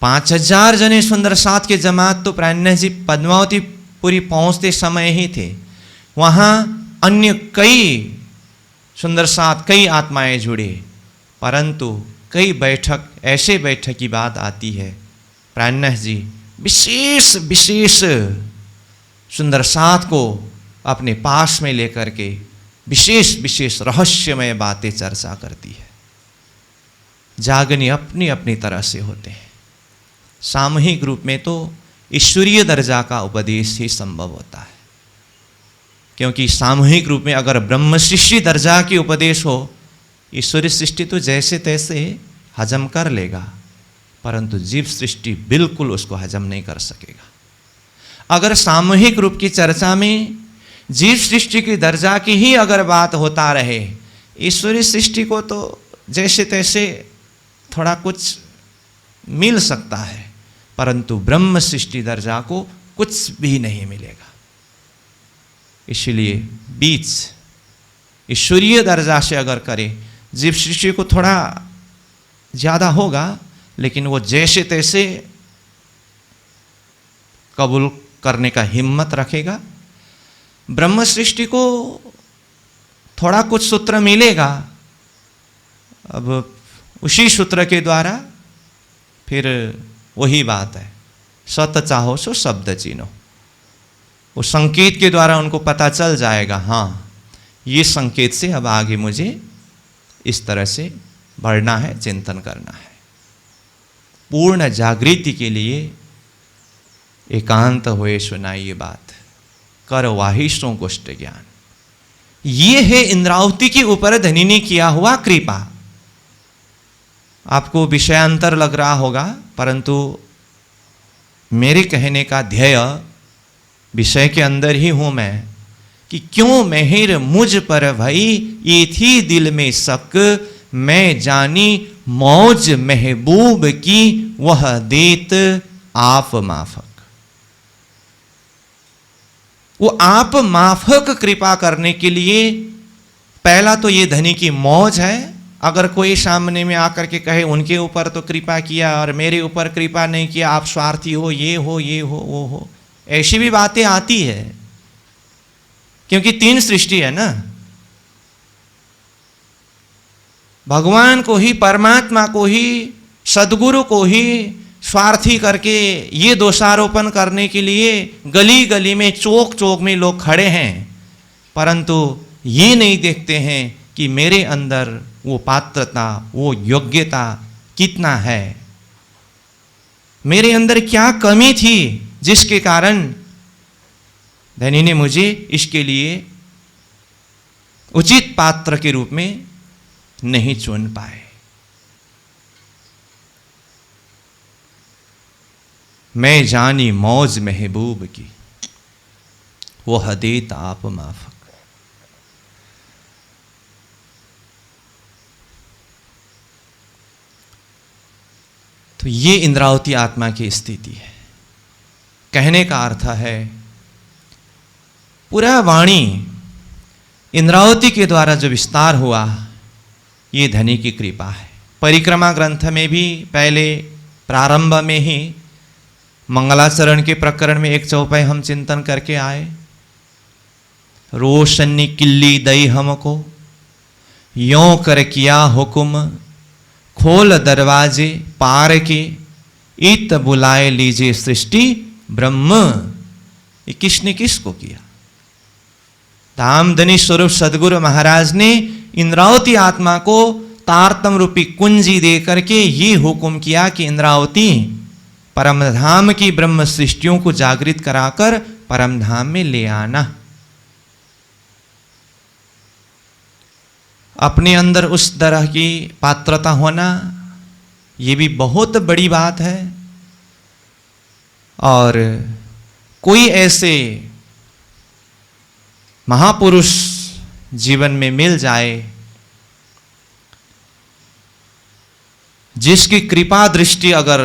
5000 जने सुंदर साथ के जमात तो प्राण्य जी पद्मावतीपुरी पहुंचते समय ही थे। वहाँ अन्य कई सुंदर साथ, कई आत्माएं जुड़े, परंतु कई बैठक, ऐसे बैठक की बात आती है, प्राण्य जी विशेष विशेष सुंदर साथ को अपने पास में लेकर के विशेष विशेष रहस्यमय बातें चर्चा करती है। जागनी अपनी अपनी तरह से होते हैं। सामूहिक रूप में तो ईश्वरीय दर्जा का उपदेश ही संभव होता है, क्योंकि सामूहिक रूप में अगर ब्रह्म सृष्टि दर्जा की उपदेश हो, ईश्वरीय सृष्टि तो जैसे तैसे हजम कर लेगा, परंतु जीव सृष्टि बिल्कुल उसको हजम नहीं कर सकेगा। अगर सामूहिक रूप की चर्चा में जीव सृष्टि की दर्जा की ही अगर बात होता रहे, ईश्वरीय सृष्टि को तो जैसे तैसे थोड़ा कुछ मिल सकता है, परंतु ब्रह्म सृष्टि दर्जा को कुछ भी नहीं मिलेगा। इसलिए बीच ईश्वरीय दर्जा से अगर करे, जीव सृष्टि को थोड़ा ज़्यादा होगा, लेकिन वो जैसे तैसे कबूल करने का हिम्मत रखेगा। ब्रह्म सृष्टि को थोड़ा कुछ सूत्र मिलेगा, अब उसी सूत्र के द्वारा फिर वही बात है, सत चाहो सो शब्द चीनो। वो संकेत के द्वारा उनको पता चल जाएगा, हाँ ये संकेत से अब आगे मुझे इस तरह से बढ़ना है, चिंतन करना है। पूर्ण जागृति के लिए एकांत हुए सुनाइए बात, कर वाहिष्ठों गोष्ठ ज्ञान। ये है इंद्रावती के ऊपर धनी ने किया हुआ कृपा। आपको विषयांतर लग रहा होगा, परंतु मेरे कहने का ध्येय विषय के अंदर ही हूं मैं, कि क्यों मेहर मुझ पर भई ये थी दिल में शक, मैं जानी मौज महबूब की वह देत आप माफक। वो आप माफक कृपा करने के लिए पहला तो ये धनी की मौज है। अगर कोई सामने में आकर के कहे उनके ऊपर तो कृपा किया और मेरे ऊपर कृपा नहीं किया, आप स्वार्थी हो, ये हो वो हो, ऐसी भी बातें आती है, क्योंकि तीन सृष्टि है ना। भगवान को ही, परमात्मा को ही, सदगुरु को ही स्वार्थी करके ये दोषारोपण करने के लिए गली गली में, चौक चौक में लोग खड़े हैं, परंतु ये नहीं देखते हैं कि मेरे अंदर वो पात्रता, वो योग्यता कितना है, मेरे अंदर क्या कमी थी जिसके कारण धनी ने मुझे इसके लिए उचित पात्र के रूप में नहीं चुन पाए। मैं जानी मौज महबूब की वह देत आप माफक। तो ये इंद्रावती आत्मा की स्थिति है। कहने का अर्थ है पूरा वाणी इंद्रावती के द्वारा जो विस्तार हुआ, ये धनी की कृपा है। परिक्रमा ग्रंथ में भी पहले प्रारंभ में ही मंगलाचरण के प्रकरण में एक चौपाई हम चिंतन करके आए। रोशनी किल्ली दई हमको, यों कर किया हुकुम, खोल दरवाजे पार के, इत बुलाए लीजिए सृष्टि ब्रह्म। ये किसने किसको किया? धामधनी स्वरूप सदगुरु महाराज ने इंद्रावती आत्मा को तारतम रूपी कुंजी दे करके ये हुक्म किया कि इंद्रावती परमधाम की ब्रह्म सृष्टियों को जागृत कराकर परमधाम में ले आना। अपने अंदर उस तरह की पात्रता होना, ये भी बहुत बड़ी बात है। और कोई ऐसे महापुरुष जीवन में मिल जाए जिसकी कृपा दृष्टि अगर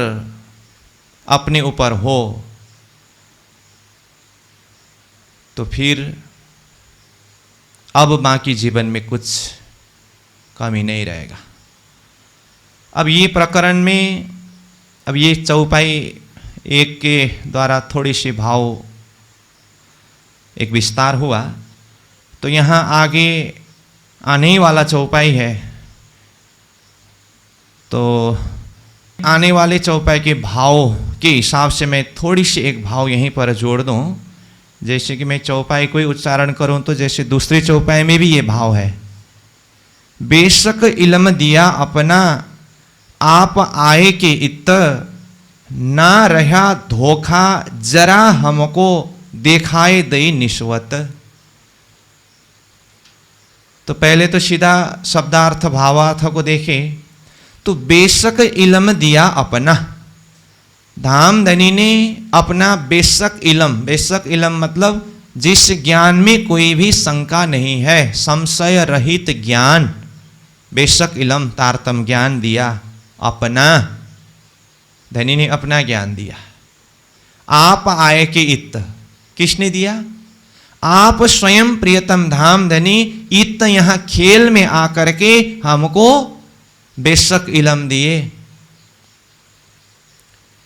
अपने ऊपर हो, तो फिर अब बाकी जीवन में कुछ कमी नहीं रहेगा। अब ये प्रकरण में, अब ये चौपाई एक के द्वारा थोड़ी सी भाव एक विस्तार हुआ, तो यहाँ आगे आने वाला चौपाई है, तो आने वाले चौपाई के भाव के हिसाब से मैं थोड़ी सी एक भाव यहीं पर जोड़ दूं। जैसे कि मैं चौपाई को ही उच्चारण करूं तो जैसे दूसरी चौपाई में भी ये भाव है, बेशक इल्म दिया अपना, आप आए के इत, ना रहा धोखा, जरा हमको देखाए दई निस्वत। तो पहले तो सीधा शब्दार्थ भावार्थ को देखें तो बेशक इल्म दिया अपना, धामधनी ने अपना बेशक इल्म मतलब जिस ज्ञान में कोई भी शंका नहीं है, संशय रहित ज्ञान, बेशक इल्म तारतम ज्ञान दिया। अपना, धनी ने अपना ज्ञान दिया। आप आए के इत, किसने दिया? आप स्वयं प्रियतम धाम धनी इत यहां खेल में आकर के हमको बेशक इलम दिए,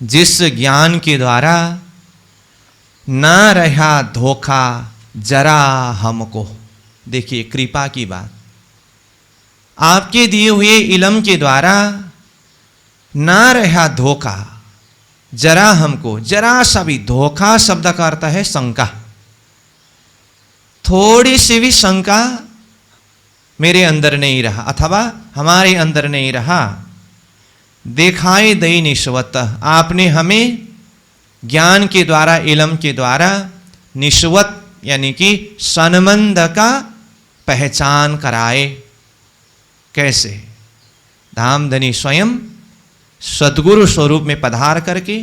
जिस ज्ञान के द्वारा ना रहा धोखा जरा हमको। देखिए कृपा की बात, आपके दिए हुए इलम के द्वारा ना रहा धोखा जरा हमको। जरा सा भी, धोखा शब्द का अर्थ है शंका, थोड़ी सी भी शंका मेरे अंदर नहीं रहा अथवा हमारे अंदर नहीं रहा। दिखाई दई निश्वत, आपने हमें ज्ञान के द्वारा, इलम के द्वारा निश्वत यानी कि सन्मंद का पहचान कराए। कैसे? धामधनी स्वयं सद्गुरु स्वरूप में पधार करके,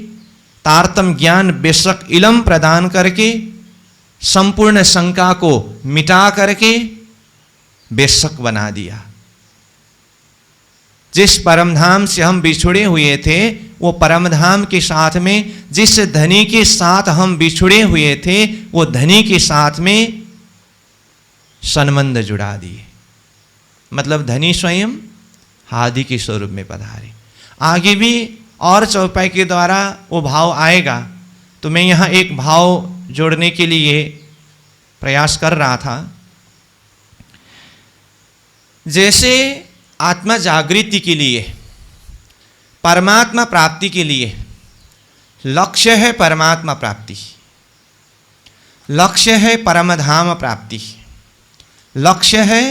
तारतम ज्ञान बेशक इलम प्रदान करके, संपूर्ण शंका को मिटा करके बेशक बना दिया। जिस परमधाम से हम बिछुड़े हुए थे, वो परमधाम के साथ में, जिस धनी के साथ हम बिछुड़े हुए थे, वो धनी के साथ में संबंध जुड़ा दिए। मतलब धनी स्वयं हादि के स्वरूप में पधारे। आगे भी और चौपाई के द्वारा वो भाव आएगा, तो मैं यहाँ एक भाव जोड़ने के लिए प्रयास कर रहा था। जैसे आत्मा जागृति के लिए, परमात्मा प्राप्ति के लिए लक्ष्य है परमात्मा प्राप्ति, लक्ष्य है परमधाम प्राप्ति, लक्ष्य है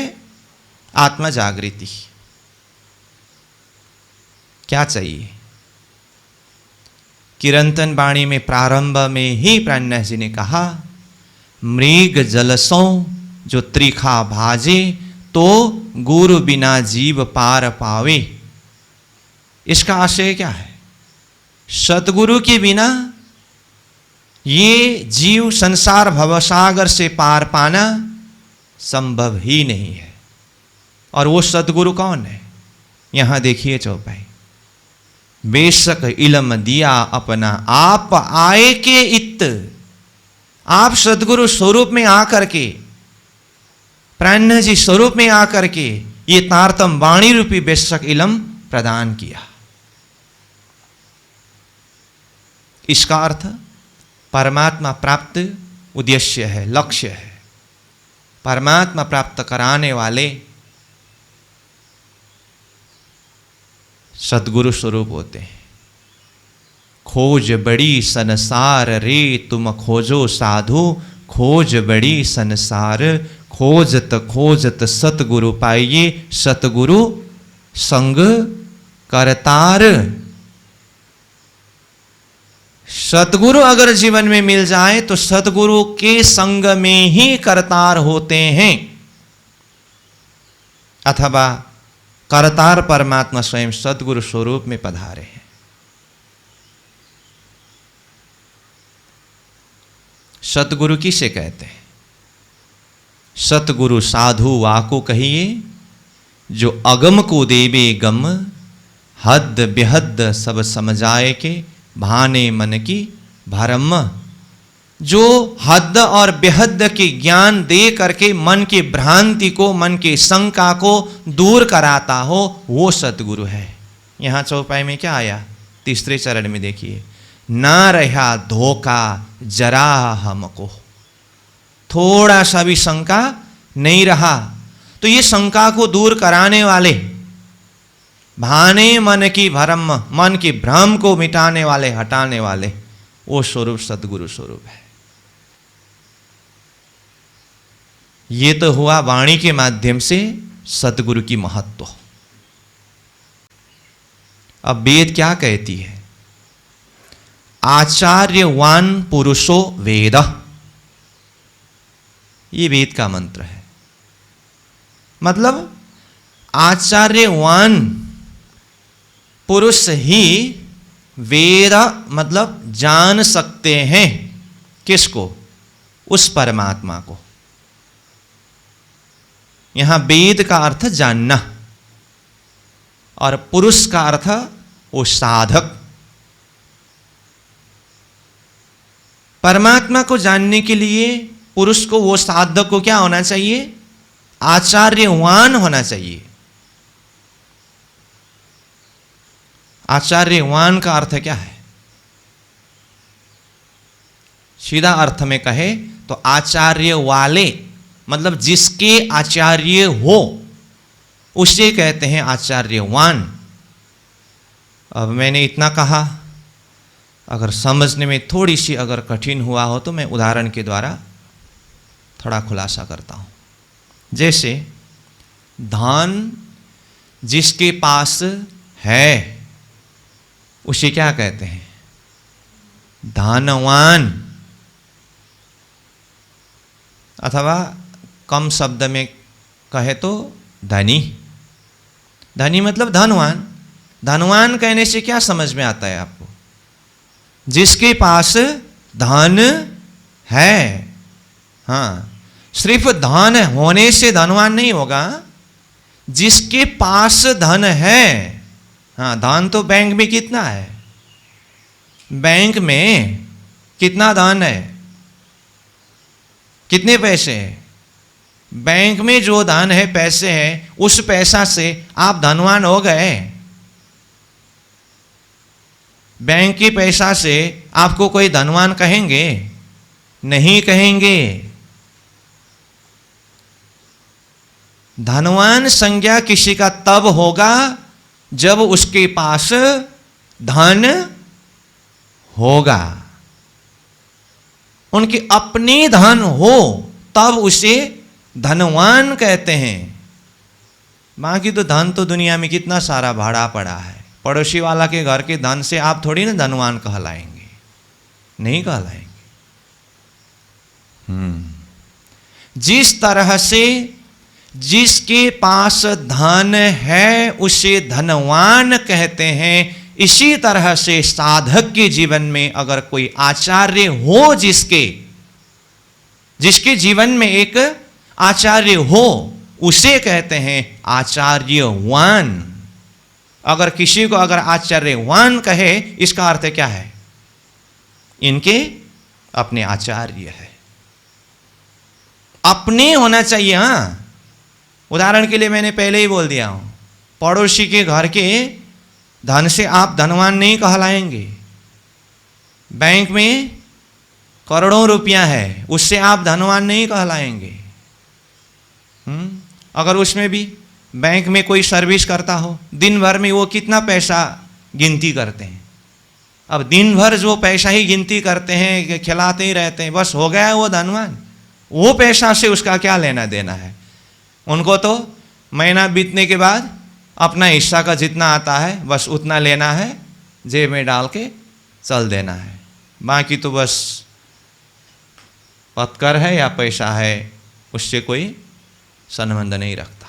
आत्मा जागृति। क्या चाहिए? किरंतन वाणी में प्रारंभ में ही प्राणनाथ जी ने कहा, मृग जलसों जो त्रिखा भाजे, तो गुरु बिना जीव पार पावे। इसका आशय क्या है? सतगुरु के बिना ये जीव संसार भवसागर से पार पाना संभव ही नहीं है। और वो सतगुरु कौन है? यहां देखिए चौपाई, बेशक इलम दिया अपना आप आए के इत। आप सदगुरु स्वरूप में आकर के, प्राणनाथ जी स्वरूप में आकर के ये तारतम वाणी रूपी बेशक इलम प्रदान किया। इसका अर्थ परमात्मा प्राप्त उद्देश्य है, लक्ष्य है। परमात्मा प्राप्त कराने वाले सद्गुरु स्वरूप होते हैं। खोज बड़ी संसार रे तुम खोजो साधु, खोज बड़ी संसार, खोजत खोजत सतगुरु पाइए, सतगुरु संग करतार। सतगुरु अगर जीवन में मिल जाए तो सतगुरु के संग में ही करतार होते हैं, अथवा करतार परमात्मा स्वयं सतगुरु स्वरूप में पधारे हैं। सतगुरु किसे कहते हैं? सतगुरु साधु वाको कहिए, जो अगम को देवे गम, हद बेहद सब समझाए के, भाने मन की भरम। जो हद और बेहद के ज्ञान दे करके मन की भ्रांति को, मन की शंका को दूर कराता हो, वो सतगुरु है। यहां चौपाई में क्या आया? तीसरे चरण में देखिए, ना रहा धोखा जरा हमको। थोड़ा सा भी शंका नहीं रहा। तो ये शंका को दूर कराने वाले, भाने मन की भरम, मन की भ्रम को मिटाने वाले, हटाने वाले, वो स्वरूप सतगुरु स्वरूप है। ये तो हुआ वाणी के माध्यम से सतगुरु की महत्व। अब वेद क्या कहती है? आचार्यवान पुरुषो वेद, ये वेद का मंत्र है। मतलब आचार्यवान पुरुष ही वेद, मतलब जान सकते हैं। किसको? उस परमात्मा को। यहां वेद का अर्थ जानना, और पुरुष का अर्थ वो साधक। परमात्मा को जानने के लिए पुरुष को, वो साधक को क्या होना चाहिए? आचार्यवान होना चाहिए। आचार्यवान का अर्थ क्या है? सीधा अर्थ में कहे तो आचार्य वाले, मतलब जिसके आचार्य हो उसे कहते हैं आचार्यवान। अब मैंने इतना कहा, अगर समझने में थोड़ी सी अगर कठिन हुआ हो तो मैं उदाहरण के द्वारा थोड़ा खुलासा करता हूं। जैसे धन जिसके पास है उसे क्या कहते हैं? धनवान। अथवा कम शब्द में कहे तो धनी। धनी मतलब धनवान। धनवान कहने से क्या समझ में आता है आपको? जिसके पास धन है। हाँ, सिर्फ धन होने से धनवान नहीं होगा, जिसके पास धन है। हाँ, धन तो बैंक में कितना है? बैंक में कितना धन है? कितने पैसे हैं? बैंक में जो धन है, पैसे हैं, उस पैसा से आप धनवान हो गए। बैंक के पैसा से आपको कोई धनवान कहेंगे? नहीं कहेंगे। धनवान संज्ञा किसी का तब होगा जब उसके पास धन होगा, उनके अपने धन हो तब उसे धनवान कहते हैं। बाकी तो धन तो दुनिया में कितना सारा भाड़ा पड़ा है। पड़ोसी वाला के घर के धन से आप थोड़ी ना धनवान कहलाएंगे, नहीं कहलाएंगे। जिस तरह से जिसके पास धन है उसे धनवान कहते हैं, इसी तरह से साधक के जीवन में अगर कोई आचार्य हो, जिसके जीवन में एक आचार्य हो, उसे कहते हैं आचार्यवान। अगर किसी को अगर आचार्यवान कहे, इसका अर्थ क्या है? इनके अपने आचार्य है, अपने होना चाहिए। हाँ, उदाहरण के लिए मैंने पहले ही बोल दिया हूं, पड़ोसी के घर के धन से आप धनवान नहीं कहलाएंगे। बैंक में करोड़ों रुपया है, उससे आप धनवान नहीं कहलाएंगे। अगर उसमें भी बैंक में कोई सर्विस करता हो, दिन भर में वो कितना पैसा गिनती करते हैं। अब दिन भर जो पैसा ही गिनती करते हैं, खिलाते ही रहते हैं, बस हो गया वो धनवान। वो पैसा से उसका क्या लेना देना है? उनको तो महीना बीतने के बाद अपना हिस्सा का जितना आता है बस उतना लेना है, जेब में डाल के चल देना है। बाकी तो बस पत्कर है या पैसा है, उससे कोई संबंध नहीं रखता।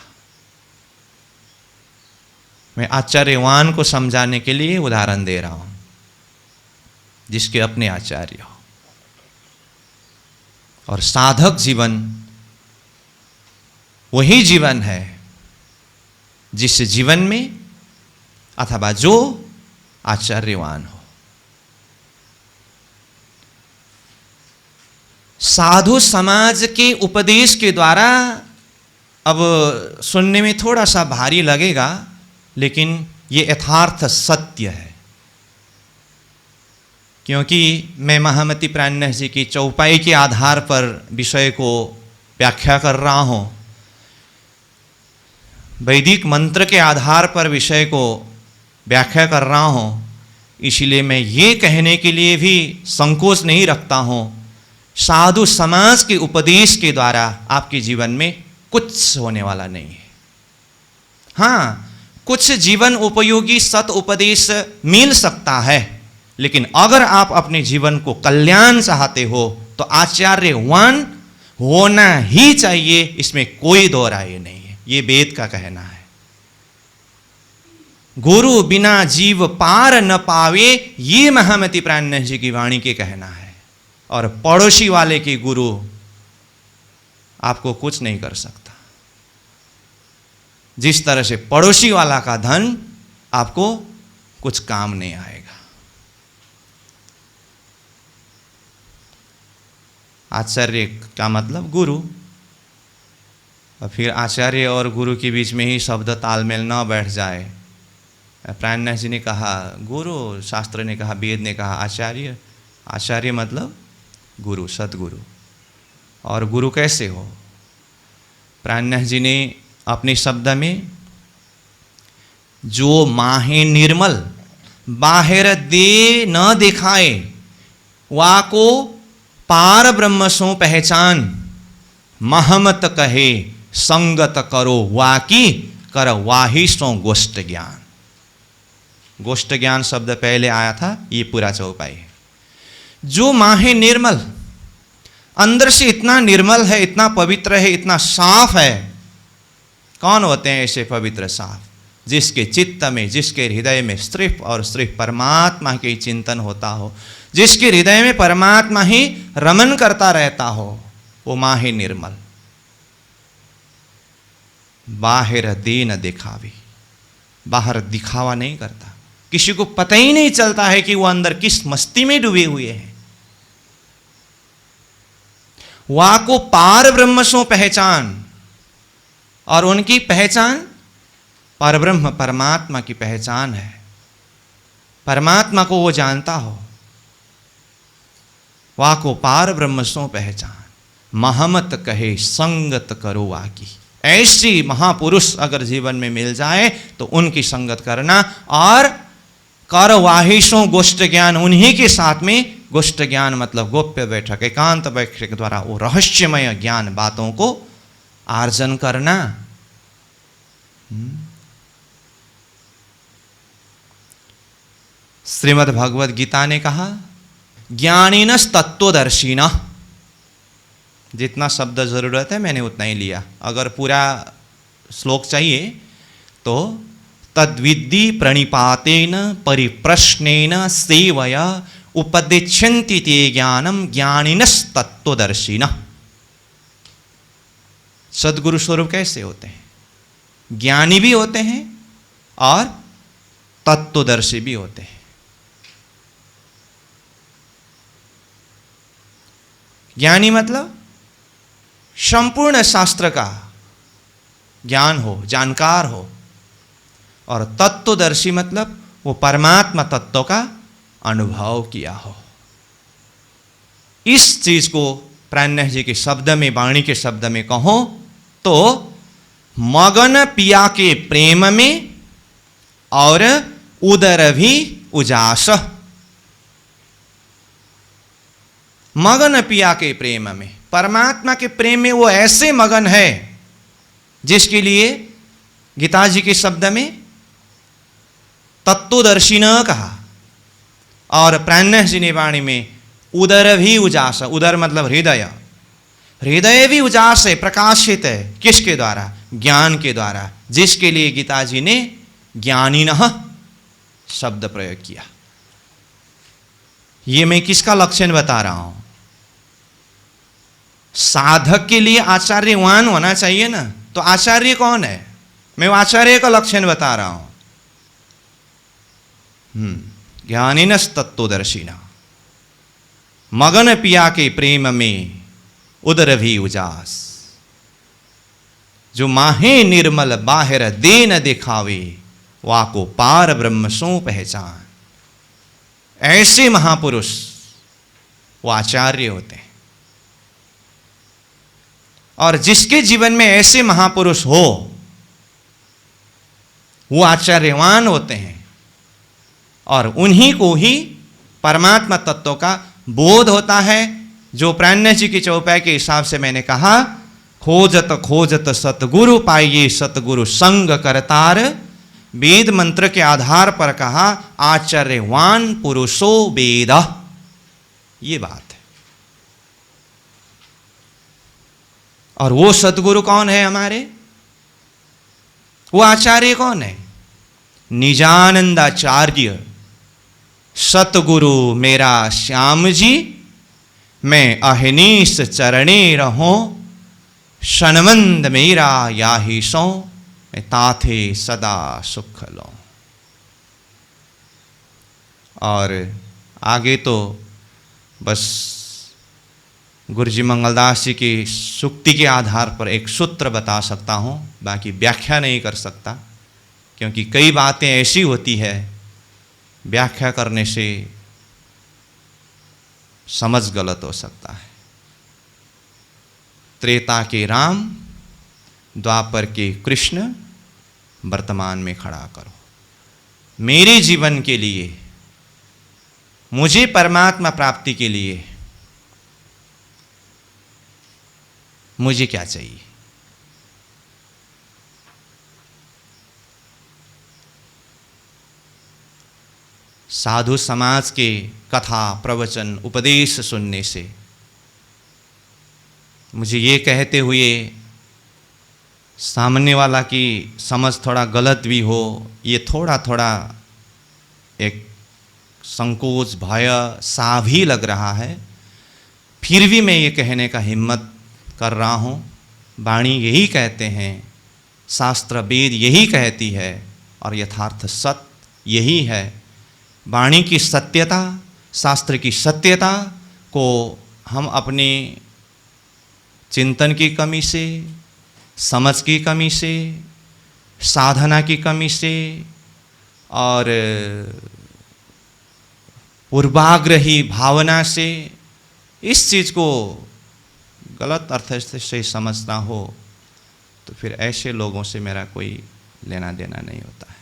मैं आचार्यवान को समझाने के लिए उदाहरण दे रहा हूं, जिसके अपने आचार्य हो। और साधक जीवन वही जीवन है जिस जीवन में अथवा जो आचार्यवान हो। साधु समाज के उपदेश के द्वारा, अब सुनने में थोड़ा सा भारी लगेगा, लेकिन ये यथार्थ सत्य है। क्योंकि मैं महामती प्राणनाथ जी की चौपाई के आधार पर विषय को व्याख्या कर रहा हूं, वैदिक मंत्र के आधार पर विषय को व्याख्या कर रहा हूं, इसलिए मैं ये कहने के लिए भी संकोच नहीं रखता हूं, साधु समाज के उपदेश के द्वारा आपके जीवन में कुछ होने वाला नहीं है। हाँ, कुछ जीवन उपयोगी सत उपदेश मिल सकता है, लेकिन अगर आप अपने जीवन को कल्याण चाहते हो तो आचार्यवान होना ही चाहिए, इसमें कोई दो राय नहीं है। ये वेद का कहना है। गुरु बिना जीव पार न पावे, ये महामती प्राणनाथ जी की वाणी के कहना है। और पड़ोसी वाले के गुरु आपको कुछ नहीं कर सकता। जिस तरह से पड़ोसी वाला का धन आपको कुछ काम नहीं आएगा। आचार्य का मतलब गुरु। और फिर आचार्य और गुरु के बीच में ही शब्द तालमेल न बैठ जाए। प्राणनाथ जी ने कहा गुरु, शास्त्र ने कहा, वेद ने कहा आचार्य। आचार्य मतलब गुरु, सतगुरु। और गुरु कैसे हो? प्राणनाथ जी ने अपने शब्द में जो माहे निर्मल बाहर दे न दिखाए वाको पार ब्रह्म सो पहचान, महमत कहे संगत करो वाकी कर वाही सो गोष्ठ ज्ञान। गोष्ठ ज्ञान शब्द पहले आया था, ये पूरा चौपाई है। जो माहे निर्मल, अंदर से इतना निर्मल है, इतना पवित्र है, इतना साफ है। कौन होते हैं ऐसे पवित्र साफ? जिसके चित्त में, जिसके हृदय में सिर्फ और सिर्फ परमात्मा के चिंतन होता हो, जिसके हृदय में परमात्मा ही रमन करता रहता हो, वो माहे निर्मल। बाहर दे न दिखावे, बाहर दिखावा नहीं करता, किसी को पता ही नहीं चलता है कि वो अंदर किस मस्ती में डूबे हुए हैं। वाको पार ब्रह्म सो पहचान, और उनकी पहचान परब्रह्म परमात्मा की पहचान है। परमात्मा को वो जानता हो। वाको पार ब्रह्म सो पहचान, महमत कहे संगत करो वाकी। ऐसी महापुरुष अगर जीवन में मिल जाए तो उनकी संगत करना, और कर वाहिशों गोष्ठ ज्ञान, उन्हीं के साथ में। गोष्ठ ज्ञान मतलब गोप्य बैठक, एकांत बैठक के द्वारा वो रहस्यमय ज्ञान बातों को आर्जन करना। श्रीमद् भगवद गीता ने कहा ज्ञानिनस तत्वदर्शिना। जितना शब्द जरूरत है मैंने उतना ही लिया। अगर पूरा श्लोक चाहिए तो तद्विद्धि प्रणिपातेन परिप्रश्नेन सेवया उपदिच्छन्ति ते ज्ञानम ज्ञानिनस तत्वदर्शिना। सद्गुरु स्वरूप कैसे होते हैं? ज्ञानी भी होते हैं और तत्वदर्शी भी होते हैं। ज्ञानी मतलब संपूर्ण शास्त्र का ज्ञान हो, जानकार हो। और तत्वदर्शी मतलब वो परमात्मा तत्व का अनुभव किया हो। इस चीज को प्राणनाथ जी के शब्द में, वाणी के शब्द में कहो तो मगन पिया के प्रेम में और उदर भी उजास। मगन पिया के प्रेम में, परमात्मा के प्रेम में वो ऐसे मगन है जिसके लिए गीता जी के शब्द में तत्वदर्शी न कहा, और प्राणनाथ जी ने वाणी में उदर भी उजास। उदर मतलब हृदय, हृदय भी उजास है, प्रकाशित है। किसके द्वारा? ज्ञान के द्वारा, जिसके लिए गीता जी ने ज्ञानिनः शब्द प्रयोग किया। ये मैं किसका लक्षण बता रहा हूं? साधक के लिए आचार्यवान होना चाहिए ना। तो आचार्य कौन है? मैं आचार्य का लक्षण बता रहा हूं। ज्ञानिनस तत्वदर्शिना, मगन पिया के प्रेम में उदर भी उजास। जो माहे निर्मल बाहर दे न दिखावे वाको पार ब्रह्म सो पहचान। ऐसे महापुरुष वो आचार्य होते हैं। और जिसके जीवन में ऐसे महापुरुष हो वो आचार्यवान होते हैं, और उन्हीं को ही परमात्मा तत्व का बोध होता है। जो प्राणनाथ जी की चौपाई के हिसाब से मैंने कहा, खोजत खोजत सतगुरु पाइये सतगुरु संग करतार। वेद मंत्र के आधार पर कहा आचार्यवान पुरुषो वेद। ये बात है। और वो सतगुरु कौन है हमारे? वो आचार्य कौन है? निजानंदाचार्य सतगुरु मेरा श्याम जी, मैं अहनीस चरणे रहो, शनमंद मेरा याही सो, मैं ताथे सदा सुख लो। और आगे तो बस गुरुजी मंगलदास जी की सूक्ति के आधार पर एक सूत्र बता सकता हूँ, बाकी व्याख्या नहीं कर सकता, क्योंकि कई बातें ऐसी होती है व्याख्या करने से समझ गलत हो सकता है। त्रेता के राम, द्वापर के कृष्ण, वर्तमान में खड़ा करो। मेरे जीवन के लिए, मुझे परमात्मा प्राप्ति के लिए मुझे क्या चाहिए? साधु समाज के कथा प्रवचन उपदेश सुनने से मुझे ये कहते हुए सामने वाला की समझ थोड़ा गलत भी हो, ये थोड़ा थोड़ा एक संकोच भय सा भी लग रहा है, फिर भी मैं ये कहने का हिम्मत कर रहा हूँ। वाणी यही कहते हैं, शास्त्र वेद यही कहती है, और यथार्थ सत्य यही है। वाणी की सत्यता, शास्त्र की सत्यता को हम अपने चिंतन की कमी से, समझ की कमी से, साधना की कमी से और पूर्वाग्रही भावना से इस चीज़ को गलत अर्थ से समझना हो तो फिर ऐसे लोगों से मेरा कोई लेना देना नहीं होता है।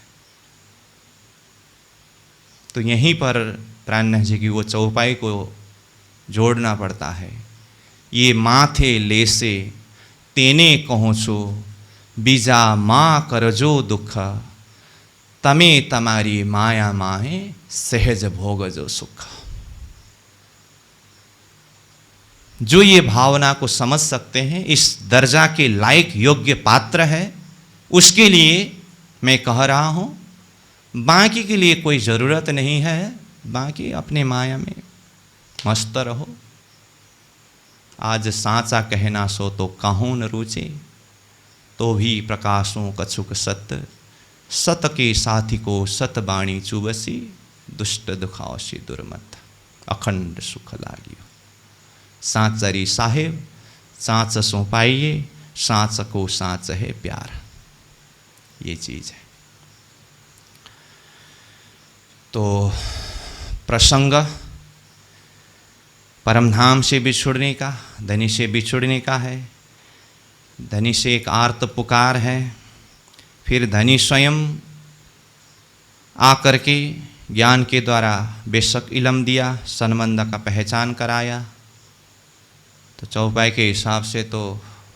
तो यहीं पर प्राणनाथ जी की वो चौपाई को जोड़ना पड़ता है। ये माथे लेसे तेने कहूँछु, बीजा माँ करजो दुख, तमे तमारी माया माहे सहज भोग जो सुख। जो ये भावना को समझ सकते हैं, इस दर्जा के लायक योग्य पात्र है, उसके लिए मैं कह रहा हूँ। बाकी के लिए कोई ज़रूरत नहीं है, बाकी अपने माया में मस्त रहो। आज साँचा कहना सो तो कहूँ न रुचे, तो भी प्रकाशों कछुक सत, सत के साथी को सत बाणी चुबसी, दुष्ट दुखावसी दुर्मत, अखंड सुख लागियो। साँचरी साहेब साँच सो पाइए, साँच को साँच है प्यार, ये चीज़ है। तो प्रसंग परमधाम से बिछुड़ने का, धनी से बिछुड़ने का है। धनी से एक आर्त पुकार है, फिर धनी स्वयं आकर के ज्ञान के द्वारा बेशक इलम दिया, सनबंध का पहचान कराया। तो चौपाई के हिसाब से तो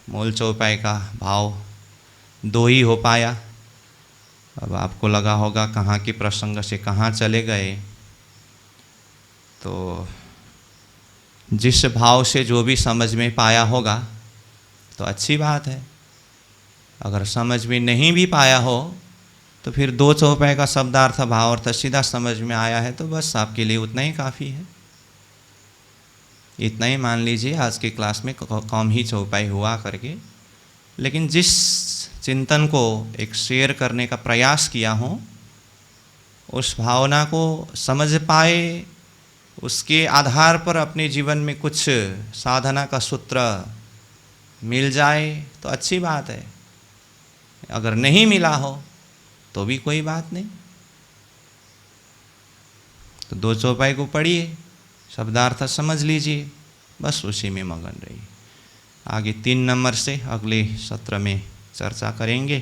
मूल चौपाई का भाव दो ही हो पाया। अब आपको लगा होगा कहाँ की प्रसंग से कहाँ चले गए। तो जिस भाव से जो भी समझ में पाया होगा तो अच्छी बात है। अगर समझ में नहीं भी पाया हो तो फिर दो चौपाई का शब्दार्थ भाव अर्थ सीधा समझ में आया है तो बस आपके लिए उतना ही काफ़ी है। इतना ही मान लीजिए आज की क्लास में कम ही चौपाई हुआ करके, लेकिन जिस चिंतन को एक शेयर करने का प्रयास किया हो उस भावना को समझ पाए, उसके आधार पर अपने जीवन में कुछ साधना का सूत्र मिल जाए तो अच्छी बात है। अगर नहीं मिला हो तो भी कोई बात नहीं। तो दो चौपाई को पढ़िए, शब्दार्थ समझ लीजिए, बस उसी में मगन रहिए। आगे 3 नंबर से अगले सत्र में चर्चा करेंगे।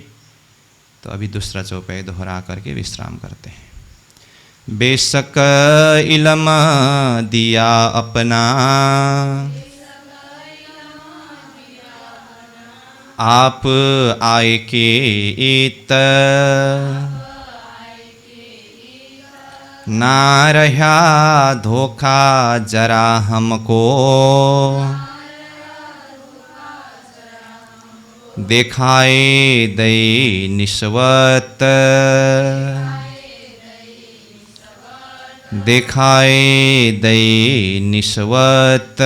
तो अभी दूसरा चौपाई दोहरा करके विश्राम करते हैं। बेशक इलम दिया अपना, आप आए के इत, ना रहा धोखा जरा हमको, दिखाए दई निस्वत, दिखाए दई निस्वत।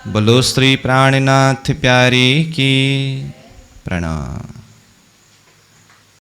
बोलो श्री प्राणनाथ प्यारे की प्रणाम।